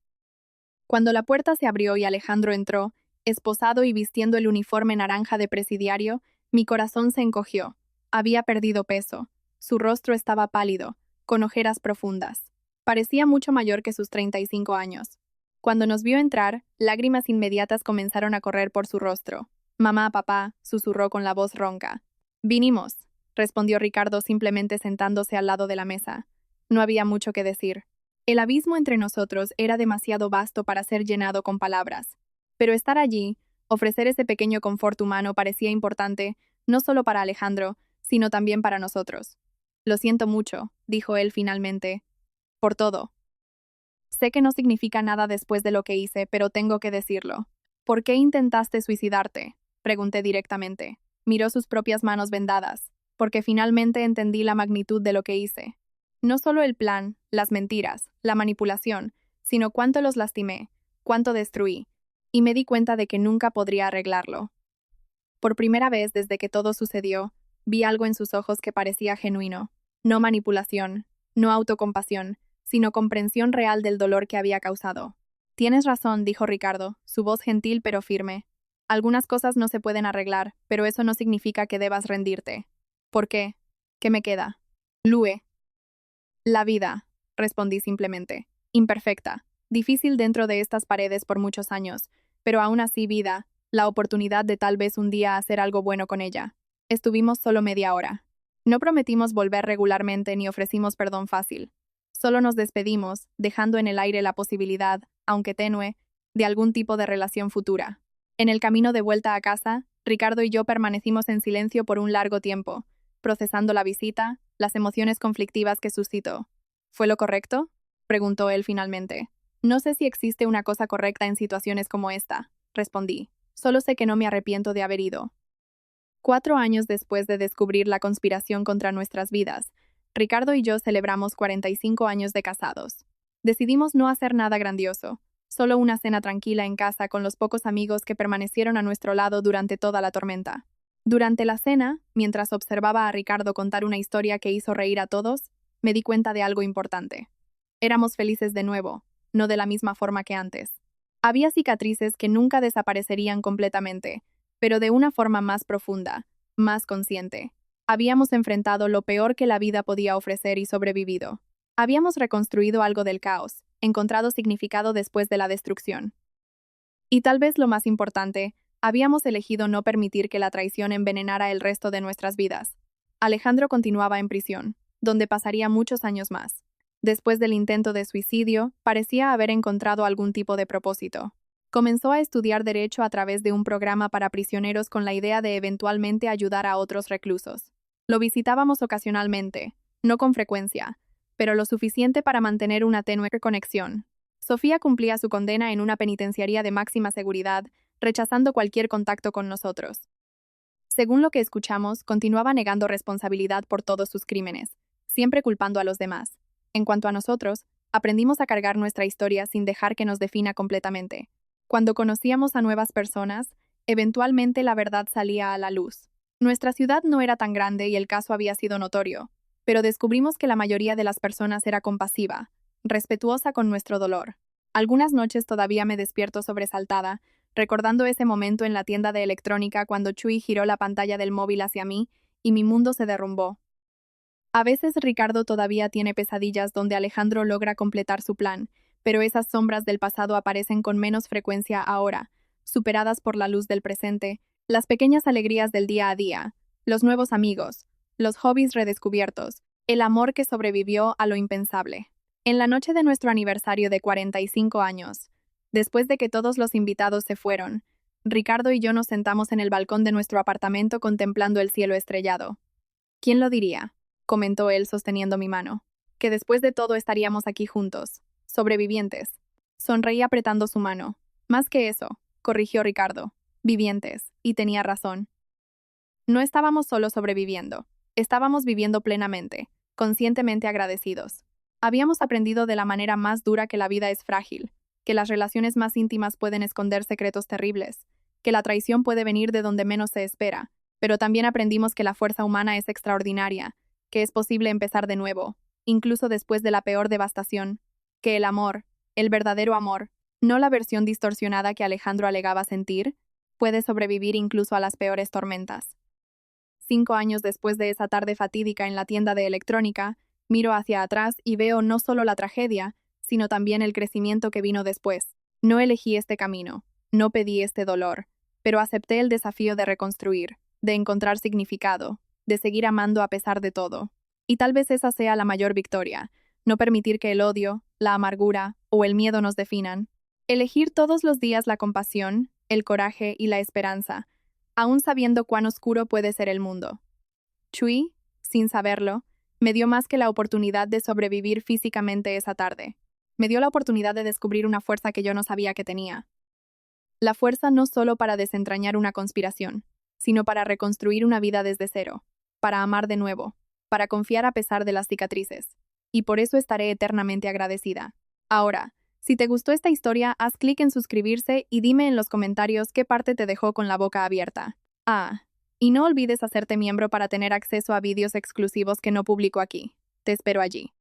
Cuando la puerta se abrió y Alejandro entró, esposado y vistiendo el uniforme naranja de presidiario, mi corazón se encogió. Había perdido peso. Su rostro estaba pálido, con ojeras profundas. Parecía mucho mayor que sus 35 años. Cuando nos vio entrar, lágrimas inmediatas comenzaron a correr por su rostro. Mamá, papá, susurró con la voz ronca. Vinimos, respondió Ricardo simplemente sentándose al lado de la mesa. No había mucho que decir. El abismo entre nosotros era demasiado vasto para ser llenado con palabras. Pero estar allí, ofrecer ese pequeño confort humano parecía importante, no solo para Alejandro, sino también para nosotros. Lo siento mucho, dijo él finalmente. Por todo. Sé que no significa nada después de lo que hice, pero tengo que decirlo. ¿Por qué intentaste suicidarte?, pregunté directamente. Miró sus propias manos vendadas, porque finalmente entendí la magnitud de lo que hice. No solo el plan, las mentiras, la manipulación, sino cuánto los lastimé, cuánto destruí, y me di cuenta de que nunca podría arreglarlo. Por primera vez desde que todo sucedió, vi algo en sus ojos que parecía genuino. No manipulación, no autocompasión, sino comprensión real del dolor que había causado. Tienes razón, dijo Ricardo, su voz gentil pero firme. Algunas cosas no se pueden arreglar, pero eso no significa que debas rendirte. ¿Por qué? ¿Qué me queda? Lue. La vida, respondí simplemente. Imperfecta. Difícil dentro de estas paredes por muchos años, pero aún así vida, la oportunidad de tal vez un día hacer algo bueno con ella. Estuvimos solo media hora. No prometimos volver regularmente ni ofrecimos perdón fácil. Solo nos despedimos, dejando en el aire la posibilidad, aunque tenue, de algún tipo de relación futura. En el camino de vuelta a casa, Ricardo y yo permanecimos en silencio por un largo tiempo, procesando la visita, las emociones conflictivas que suscitó. ¿Fue lo correcto? Preguntó él finalmente. No sé si existe una cosa correcta en situaciones como esta, respondí. Solo sé que no me arrepiento de haber ido. 4 años después de descubrir la conspiración contra nuestras vidas, Ricardo y yo celebramos 45 años de casados. Decidimos no hacer nada grandioso, solo una cena tranquila en casa con los pocos amigos que permanecieron a nuestro lado durante toda la tormenta. Durante la cena, mientras observaba a Ricardo contar una historia que hizo reír a todos, me di cuenta de algo importante. Éramos felices de nuevo, no de la misma forma que antes. Había cicatrices que nunca desaparecerían completamente, pero de una forma más profunda, más consciente. Habíamos enfrentado lo peor que la vida podía ofrecer y sobrevivido. Habíamos reconstruido algo del caos, encontrado significado después de la destrucción. Y tal vez lo más importante, habíamos elegido no permitir que la traición envenenara el resto de nuestras vidas. Alejandro continuaba en prisión, donde pasaría muchos años más. Después del intento de suicidio, parecía haber encontrado algún tipo de propósito. Comenzó a estudiar derecho a través de un programa para prisioneros con la idea de eventualmente ayudar a otros reclusos. Lo visitábamos ocasionalmente, no con frecuencia, pero lo suficiente para mantener una tenue conexión. Sofía cumplía su condena en una penitenciaría de máxima seguridad, rechazando cualquier contacto con nosotros. Según lo que escuchamos, continuaba negando responsabilidad por todos sus crímenes, siempre culpando a los demás. En cuanto a nosotros, aprendimos a cargar nuestra historia sin dejar que nos defina completamente. Cuando conocíamos a nuevas personas, eventualmente la verdad salía a la luz. Nuestra ciudad no era tan grande y el caso había sido notorio, pero descubrimos que la mayoría de las personas era compasiva, respetuosa con nuestro dolor. Algunas noches todavía me despierto sobresaltada, recordando ese momento en la tienda de electrónica cuando Chui giró la pantalla del móvil hacia mí y mi mundo se derrumbó. A veces Ricardo todavía tiene pesadillas donde Alejandro logra completar su plan, pero esas sombras del pasado aparecen con menos frecuencia ahora, superadas por la luz del presente, las pequeñas alegrías del día a día, los nuevos amigos, los hobbies redescubiertos, el amor que sobrevivió a lo impensable. En la noche de nuestro aniversario de 45 años, después de que todos los invitados se fueron, Ricardo y yo nos sentamos en el balcón de nuestro apartamento contemplando el cielo estrellado. ¿Quién lo diría?, comentó él sosteniendo mi mano, que después de todo estaríamos aquí juntos, sobrevivientes. Sonreí apretando su mano. Más que eso, corrigió Ricardo, vivientes, y tenía razón. No estábamos solo sobreviviendo, estábamos viviendo plenamente, conscientemente agradecidos. Habíamos aprendido de la manera más dura que la vida es frágil, que las relaciones más íntimas pueden esconder secretos terribles, que la traición puede venir de donde menos se espera, pero también aprendimos que la fuerza humana es extraordinaria, que es posible empezar de nuevo, incluso después de la peor devastación, que el amor, el verdadero amor, no la versión distorsionada que Alejandro alegaba sentir, puede sobrevivir incluso a las peores tormentas. 5 años después de esa tarde fatídica en la tienda de electrónica, miro hacia atrás y veo no solo la tragedia, sino también el crecimiento que vino después. No elegí este camino, no pedí este dolor, pero acepté el desafío de reconstruir, de encontrar significado, de seguir amando a pesar de todo. Y tal vez esa sea la mayor victoria, no permitir que el odio, la amargura o el miedo nos definan. Elegir todos los días la compasión, el coraje y la esperanza, aún sabiendo cuán oscuro puede ser el mundo. Chui, sin saberlo, me dio más que la oportunidad de sobrevivir físicamente esa tarde. Me dio la oportunidad de descubrir una fuerza que yo no sabía que tenía. La fuerza no solo para desentrañar una conspiración, sino para reconstruir una vida desde cero, para amar de nuevo, para confiar a pesar de las cicatrices. Y por eso estaré eternamente agradecida. Ahora, si te gustó esta historia, haz clic en suscribirse y dime en los comentarios qué parte te dejó con la boca abierta. Y no olvides hacerte miembro para tener acceso a vídeos exclusivos que no publico aquí. Te espero allí.